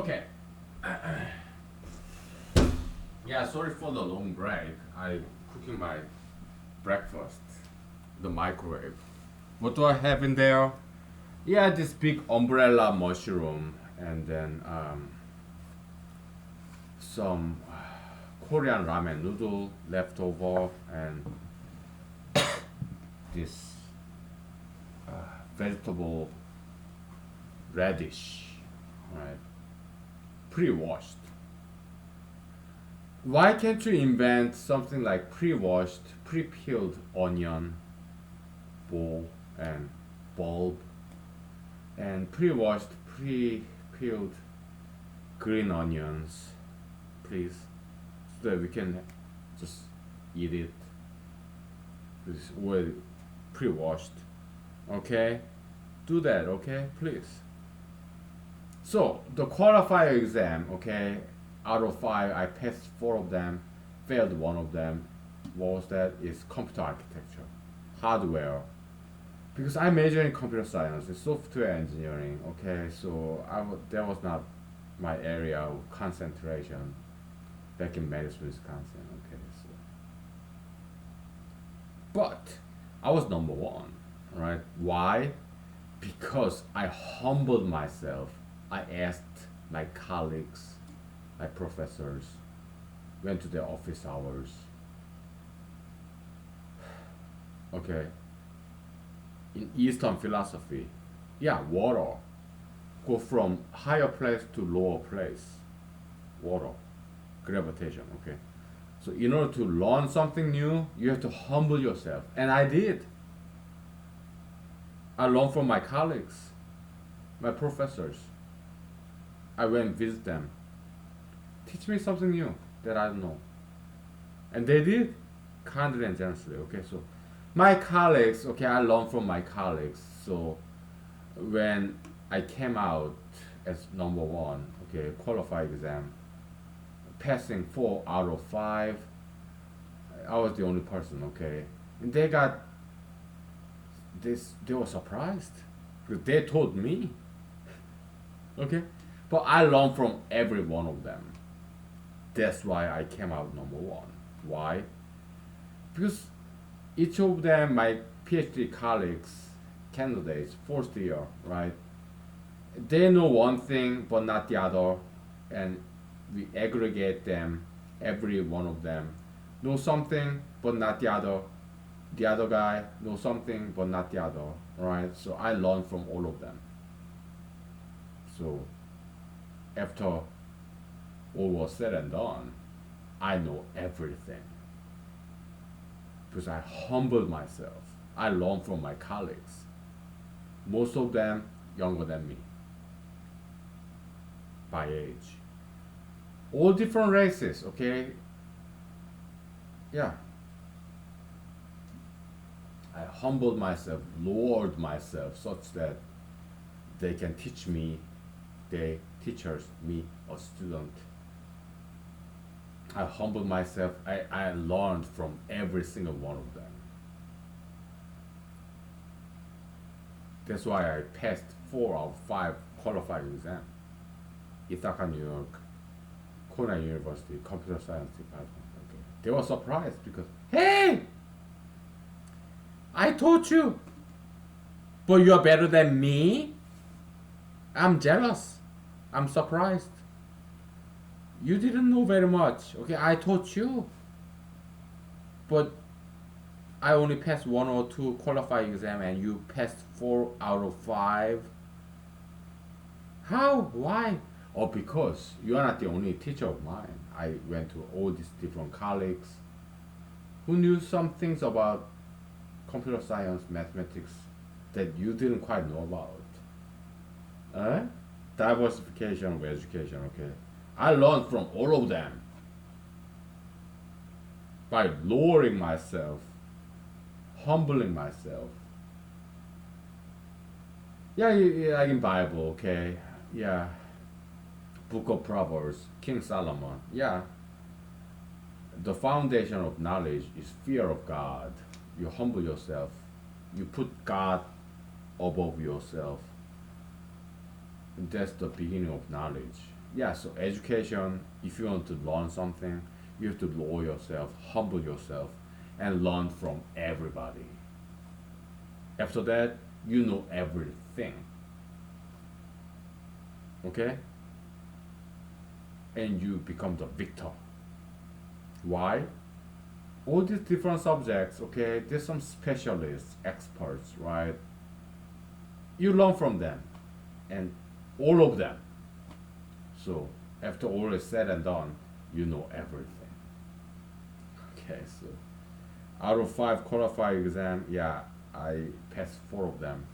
Okay. Yeah, sorry for the long break. I cooking my breakfast, the microwave. What do I have in there? Yeah, this big umbrella mushroom, and then some Korean ramen noodle leftover, and this vegetable radish, right? Pre-washed. Why can't you invent something like pre-washed, pre-peeled onion bowl and bulb, and pre-washed, pre-peeled green onions, please, so that we can just eat it. It's already pre-washed. Okay, do that. Okay, please. So the qualifier exam, okay, out of five, I passed four of them, failed one of them. What was that? Is computer architecture, hardware. Because I major in computer science, and software engineering. Okay, so that was not my area of concentration back in Madison, Wisconsin. Okay, so but I was number one, right? Why? Because I humbled myself. I asked my colleagues, my professors, went to their office hours. Okay, in Eastern philosophy, yeah, water go from higher place to lower place. Water, gravitation. Okay, so in order to learn something new, you have to humble yourself, and I did. I learned from my colleagues, my professors. I went and visit them. Teach me something new that I don't know. And they did, kindly and generously. Okay, so my colleagues, okay, I learned from my colleagues. So when I came out as number one, okay, qualified exam, passing four out of five, I was the only person, okay. And they got this, they were surprised because they told me, okay. But I learned from every one of them. That's why I came out number one. Why? Because each of them, my PhD colleagues, candidates, fourth year, right? They know one thing but not the other, and we aggregate them, every one of them know something but not the other. The other guy knows something but not the other, right? So I learned from all of them. So after all was said and done, I know everything because I humbled myself. I learned from my colleagues, most of them younger than me by age. All different races, okay? Yeah. I humbled myself, lowered myself such that they can teach me, they teachers, me, a student. I humbled myself. I learned from every single one of them. That's why I passed four out of five qualifying exam. Ithaca, New York, Cornell University, Computer Science Department. Okay. They were surprised because, hey, I taught you, but you are better than me. I'm jealous. I'm surprised. You didn't know very much. Okay, I taught you, but I only passed one or two qualifying exam, and you passed four out of five. How? Why? Oh, because you are not the only teacher of mine. I went to all these different colleagues who knew some things about computer science, mathematics that you didn't quite know about. Diversification of education, okay? I learned from all of them by lowering myself, humbling myself. Yeah, like in Bible, okay? Yeah, Book of Proverbs, King Solomon. Yeah, the foundation of knowledge is fear of God. You humble yourself. You put God above yourself. And that's the beginning of knowledge. Yeah, so education, if you want to learn something, you have to lower yourself, humble yourself, and learn from everybody. After that, you know everything. Okay? And you become the victor. Why? All these different subjects, okay, there's some specialists, experts, right? You learn from them, and all of them. So, after all is said and done, you know everything. Okay, so out of five qualified exam, yeah, I passed four of them.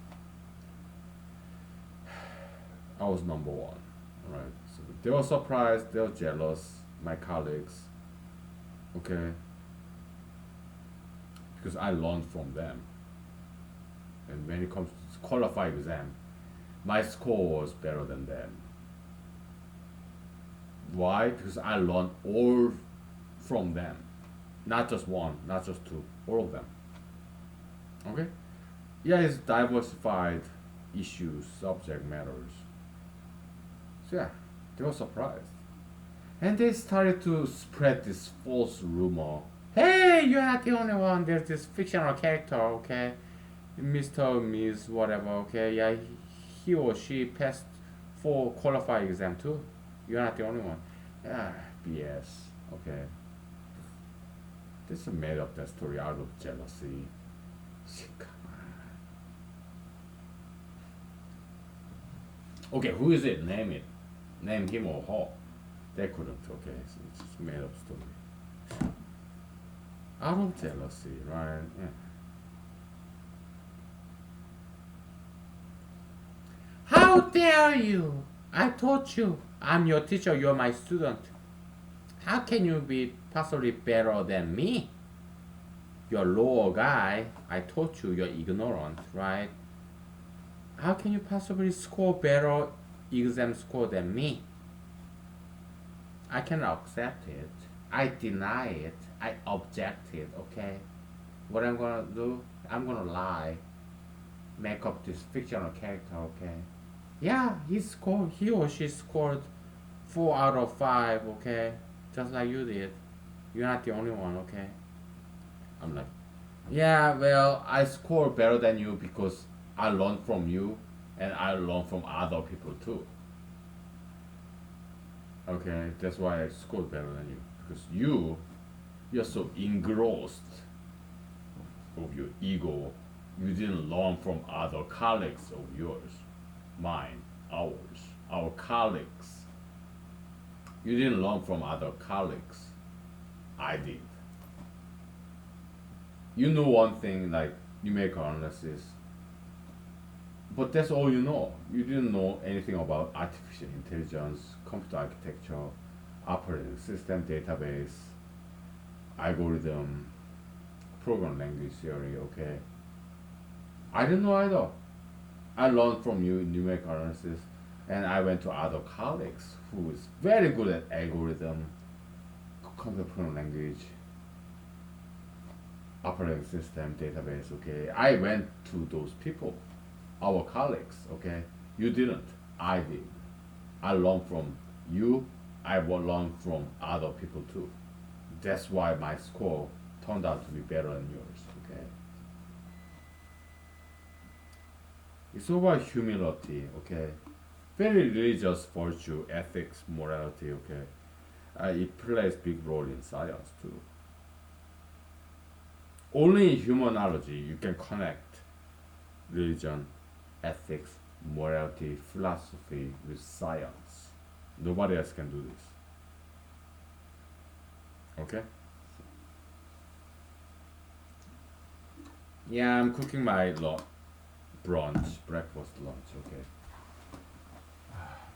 I was number one, right? So they were surprised, they were jealous, my colleagues, okay, because I learned from them. And when it comes to qualified exam, my score was better than them. Why? Because I learned all from them, not just one, not just two, all of them. Okay? Yeah, it's diversified issues, subject matters. So yeah, they were surprised. And they started to spread this false rumor. Hey, you're not the only one. There's this fictional character, okay? Mr. Miss, whatever, okay? Yeah, he or she passed for qualified exam too. You're not the only one. Yeah, BS, okay? This is made up that story out of jealousy. Come on. Okay, who is it? Name it. Name him or her. They couldn't, okay? So it's just made up story. Out of jealousy, right? Yeah. How dare you? I taught you. I'm your teacher, you're my student. How can you be possibly better than me? You're a lower guy. I taught you, you're ignorant, right? How can you possibly score better exam score than me? I cannot accept it. I deny it. I object it, okay? What I'm gonna do? I'm gonna lie. Make up this fictional character, okay? Yeah, he or she scored 4 out of 5, okay? Just like you did. You're not the only one, okay? I'm like, yeah, well, I score better than you because I learned from you and I learned from other people too. Okay, that's why I scored better than you. Because you're so engrossed of your ego, you didn't learn from other colleagues of yours, mine, ours, our colleagues. You didn't learn from other colleagues. I did. You know one thing, like you make analysis, but that's all you know. You didn't know anything about artificial intelligence, computer architecture, operating system database, algorithm, program language theory, okay? I didn't know either. I learned from you numeric analysis, and I went to other colleagues who is very good at algorithm, computer program language, operating system database, okay? I went to those people, our colleagues, okay? You didn't. I did. I learned from you. I will learn from other people too. That's why my score turned out to be better than yours, okay? It's about humility, okay? Very religious virtue, ethics, morality, okay? It plays big role in science too. Only in humanology you can connect religion, ethics, morality, philosophy with science. Nobody else can do this. Okay? Yeah, I'm cooking my brunch, breakfast, lunch, okay?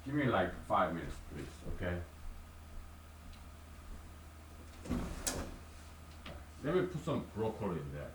Give me like 5 minutes, please, okay? Let me put some broccoli in there.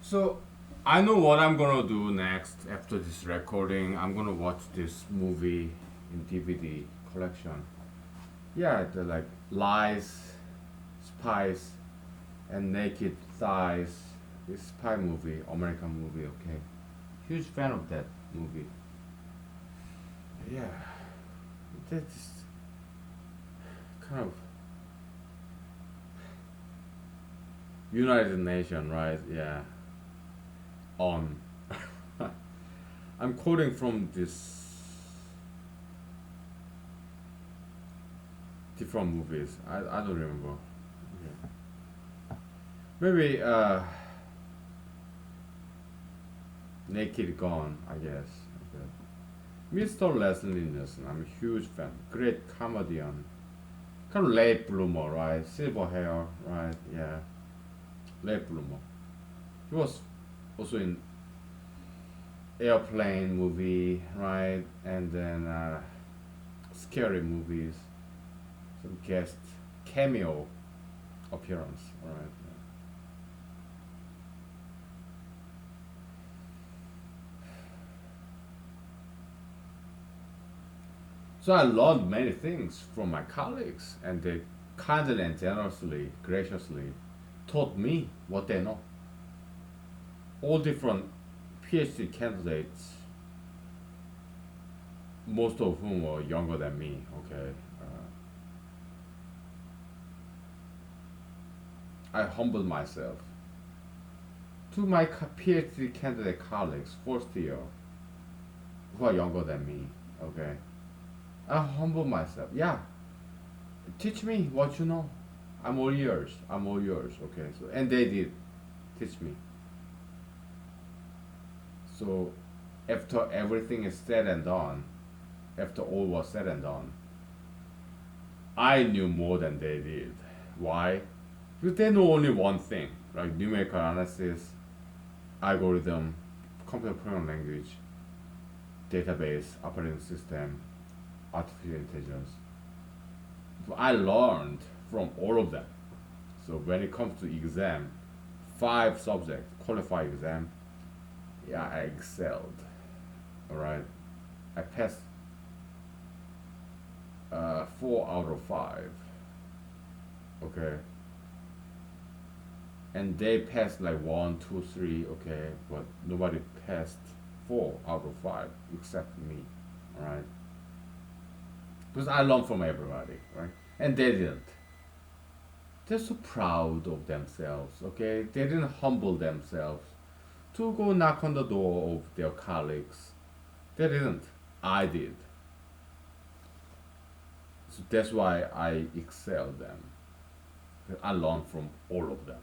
So I know what I'm gonna do next after this recording. I'm gonna watch this movie in DVD collection. Yeah, the like lies, spies, and naked thighs. This spy movie, American movie. Okay, huge fan of that movie. Yeah, that's kind of United Nation, right? Yeah, on. I'm quoting from this different movies. I don't remember. Yeah. Maybe Naked Gun, I guess. Okay. Mr. Leslie Nielsen, I'm a huge fan. Great comedian. Kind of late bloomer, right? Silver hair, right? Yeah, late bloomer. He was also in airplane movie, right? And then scary movies, some guest cameo appearance, right? So I learned many things from my colleagues, and they kindly and generously, graciously taught me what they know. All different PhD candidates, most of whom were younger than me. Okay, I humbled myself to my PhD candidate colleagues, first year, who are younger than me. Okay, I humbled myself. Yeah, teach me what you know. I'm all yours. I'm all yours. Okay, so and they did teach me. So after everything is said and done, after all was said and done, I knew more than they did. Why? Because they know only one thing, like numerical analysis, algorithm, computer programming language, database, operating system, artificial intelligence. So I learned from all of them. So when it comes to exam, five subjects, qualified exam, yeah, I excelled. All right, I passed 4 out of 5. Okay, and they passed like one, two, three. Okay, but nobody passed 4 out of 5 except me. All right, because I learned from everybody, right? And they didn't. They're so proud of themselves. Okay, they didn't humble themselves to go knock on the door of their colleagues. They didn't. I did. So that's why I excel them. I learned from all of them.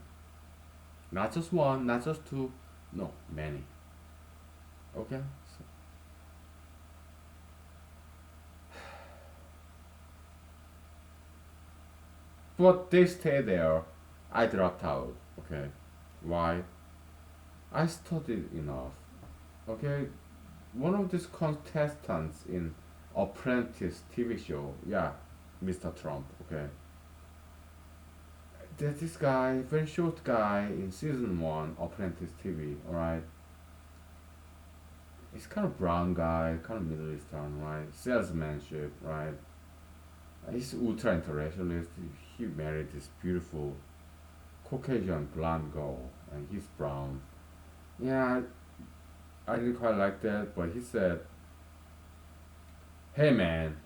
Not just one, not just two, no, many. Okay? So, but they stay there. I dropped out. Okay? Why? I studied enough. Okay? One of these contestants in Apprentice TV show, yeah, Mr. Trump, okay? There's this guy, very short guy in season 1, Apprentice TV, alright? He's kind of brown guy, kind of Middle Eastern, right? Salesmanship, right? He's ultra intellectualist. He married this beautiful Caucasian blonde girl, and he's brown. Yeah, I didn't quite like that, but he said, "Hey man,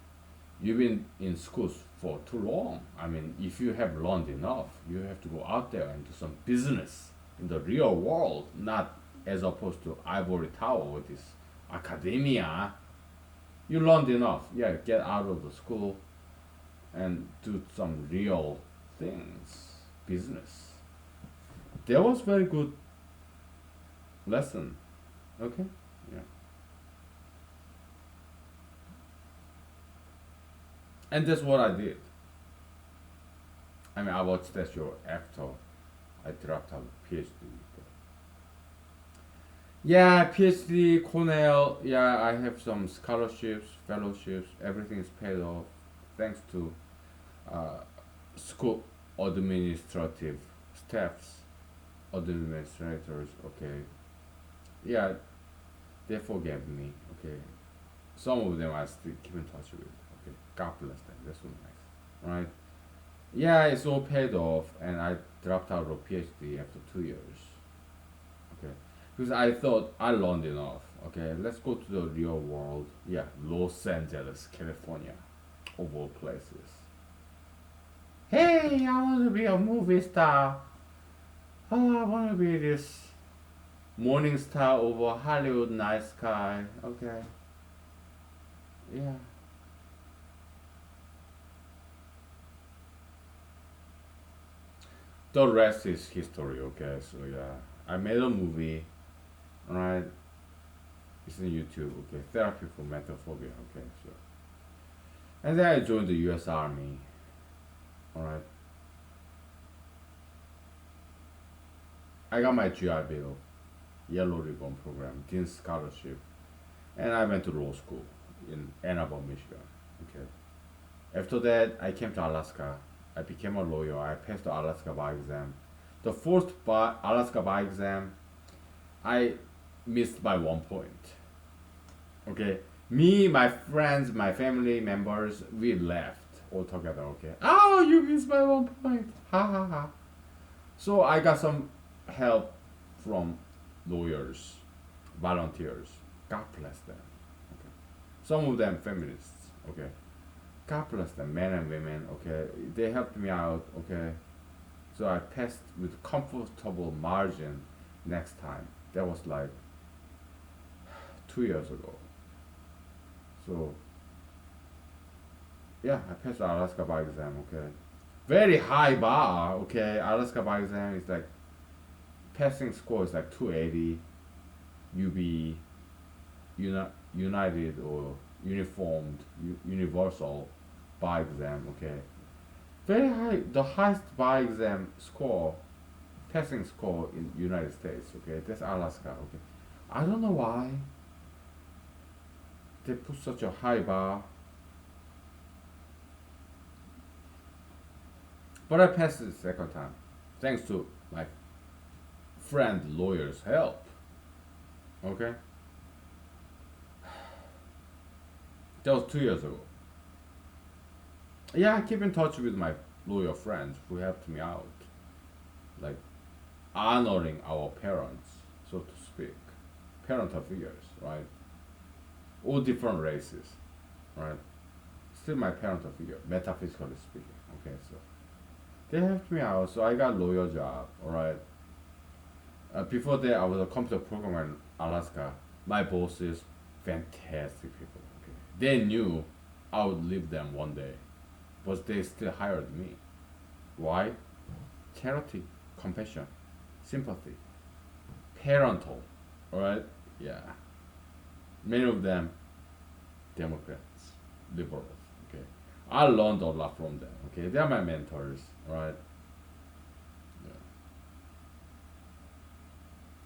you've been in schools for too long. I mean, if you have learned enough, you have to go out there and do some business in the real world, not as opposed to ivory tower with this academia. You learned enough. Yeah, get out of the school and do some real things, business." That was very good lesson. Okay, yeah, and that's what I did. I mean, I watched that show after I dropped out of PhD. Yeah, PhD, Cornell. Yeah, I have some scholarships, fellowships. Everything is paid off thanks to uh, school administrative staffs. administrators, okay, yeah, they forgave me, okay. Some of them I still keep in touch with, okay. God bless them, they're so nice, right? Yeah, it's all paid off, and I dropped out of PhD after 2 years, okay, because I thought I learned enough, okay. Let's go to the real world, yeah, Los Angeles, California, of all places. Hey, I want to be a movie star. Oh, I want to be this morning star over Hollywood night sky. Okay, yeah. The rest is history. Okay, so yeah, I made a movie. Alright, it's on YouTube. Okay, therapy for mental phobia. Okay, so and then I joined the U.S. Army. Alright, I got my GI Bill, Yellow Ribbon Program, Dean Scholarship, and I went to law school in Ann Arbor, Michigan. Okay. After that, I came to Alaska. I became a lawyer. I passed the Alaska bar exam. The first Alaska bar exam, I missed by 1 point. Okay, me, my friends, my family members, we left all together. Okay, oh, you missed by 1 point. Ha ha ha. So I got some help from lawyers, volunteers. God bless them. Okay, some of them feminists. Okay, God bless them, men and women. Okay, they helped me out. Okay, so I passed with comfortable margin next time. That was like 2 years ago. So yeah, I passed the Alaska bar exam. Okay, very high bar. Okay, Alaska bar exam is like passing score is like 280. UB, United or Uniformed Universal bar exam. Okay, very high. The highest bar exam score, passing score in United States. Okay, that's Alaska. Okay, I don't know why they put such a high bar, but I passed it the second time, thanks to my friend lawyer's help. Okay, that was 2 years ago. Yeah, I keep in touch with my lawyer friends who helped me out, like honoring our parents, so to speak, parental figures, right? All different races, right? Still my parental figure, metaphysically speaking. Okay, so they helped me out, so I got lawyer job. All right. Before that, I was a computer programmer in Alaska. My bosses, fantastic people. Okay, they knew I would leave them one day, but they still hired me. Why? Charity, compassion, sympathy, parental. All right. Yeah. Many of them Democrats, liberals. Okay, I learned a lot from them. Okay, they are my mentors. All right. Yeah.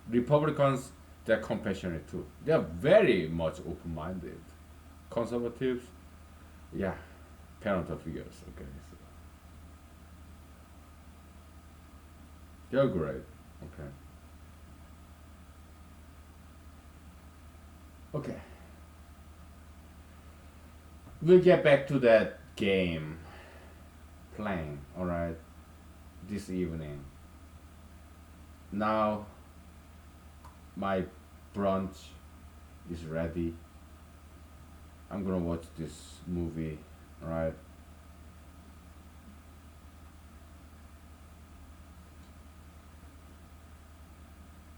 Republicans, they're compassionate too. They are very much open-minded. Conservatives, yeah, parental figures. Okay, so they're great. Okay. Okay. We'll get back to that game playing. All right. This evening. Now my brunch is ready. I'm gonna watch this movie. All right.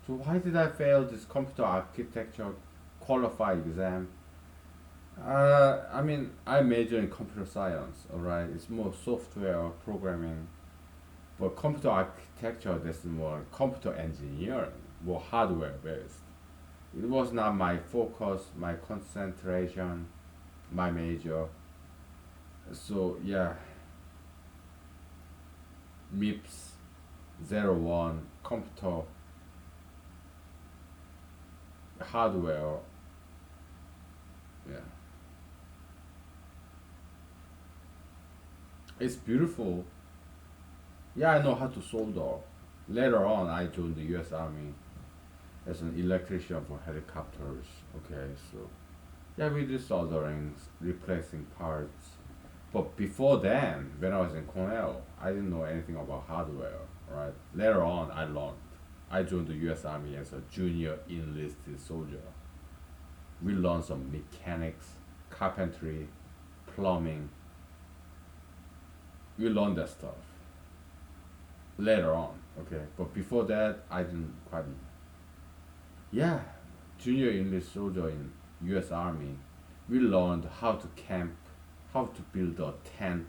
So why did I fail this computer architecture qualified exam? I mean, I major in computer science. All right, it's more software programming, but computer architecture that's more computer engineering, more hardware based. It was not my focus, my concentration, my major. So yeah, MIPS 01 computer hardware. Yeah, it's beautiful. Yeah, I know how to solder. Later on, I joined the U.S. Army as an electrician for helicopters. Okay, so yeah, we do soldering, replacing parts. But before then, when I was in Cornell, I didn't know anything about hardware. Right. Later on, I learned. I joined the U.S. Army as a junior enlisted soldier. We learned some mechanics, carpentry, plumbing. We learned that stuff later on. Okay, but before that, I didn't quite. Yeah, junior English soldier in U.S. Army. We learned how to camp, how to build a tent,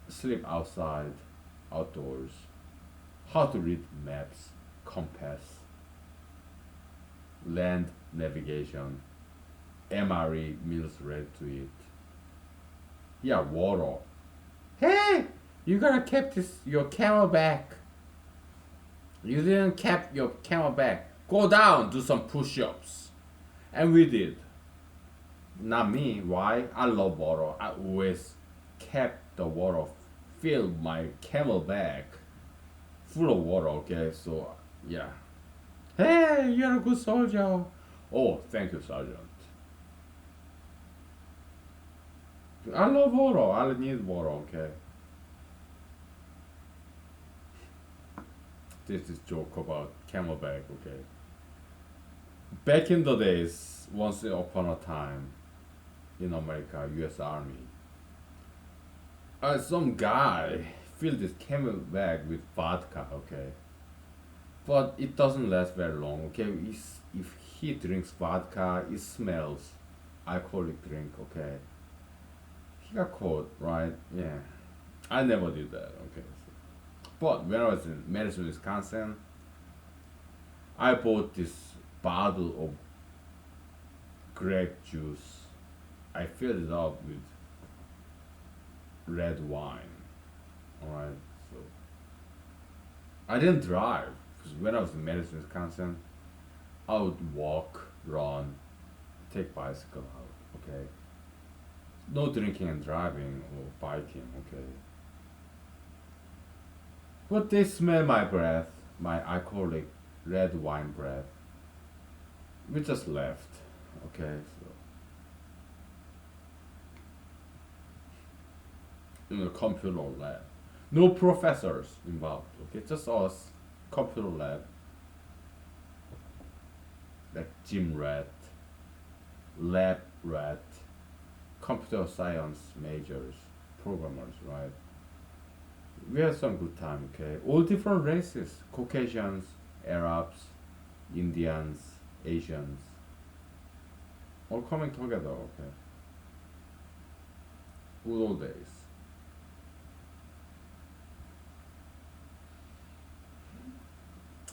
sleep outside, outdoors, how to read maps, compass, land navigation, MRE meals ready to eat. Yeah, water. Hey, you gotta keep this your camel back. You didn't keep your camel back. Go down, do some push-ups. And we did. Not me. Why? I love water. I always kept the water, filled my camel bag full of water. Okay, so yeah. Hey, you're a good soldier. Oh, thank you, Sergeant. I love water. I need water. Okay. This is joke about camelback. Okay. Back in the days, once upon a time, in America, U.S. Army, some guy filled this camelback with vodka. Okay, but it doesn't last very long. Okay, if he drinks vodka, it smells alcoholic drink. Okay, he got caught, right? Yeah, I never did that. Okay, but when I was in Madison, Wisconsin, I bought this bottle of grape juice. I filled it up with red wine. Alright, so I didn't drive because when I was in Madison, Wisconsin, I would walk, run, take bicycle out. Okay, no drinking and driving or biking. Okay, but they smell my breath, my alcoholic red wine breath. We just left. Okay, so in a computer lab. No professors involved. Okay, just us, computer lab, like gym rat, lab rat, computer science majors, programmers, right? We had some good time. Okay, all different races: Caucasians, Arabs, Indians, Asians, all coming together. Okay, good old days.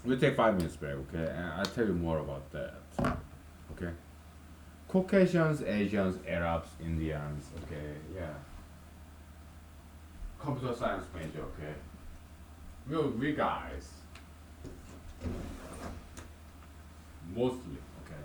We'll take 5 minutes break, okay? And I'll tell you more about that. Okay? Caucasians, Asians, Arabs, Indians, okay, yeah. Computer science major, okay. We guys, mostly, okay.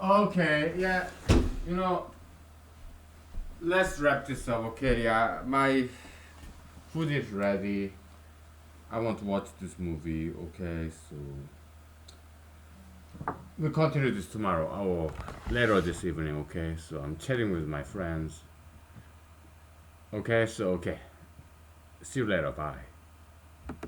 Okay, yeah. You know, let's wrap this up, okay? Yeah, my food is ready. I want to watch this movie, okay? So we'll continue this tomorrow or later this evening, okay? So I'm chatting with my friends. Okay, so okay. See you later. Bye.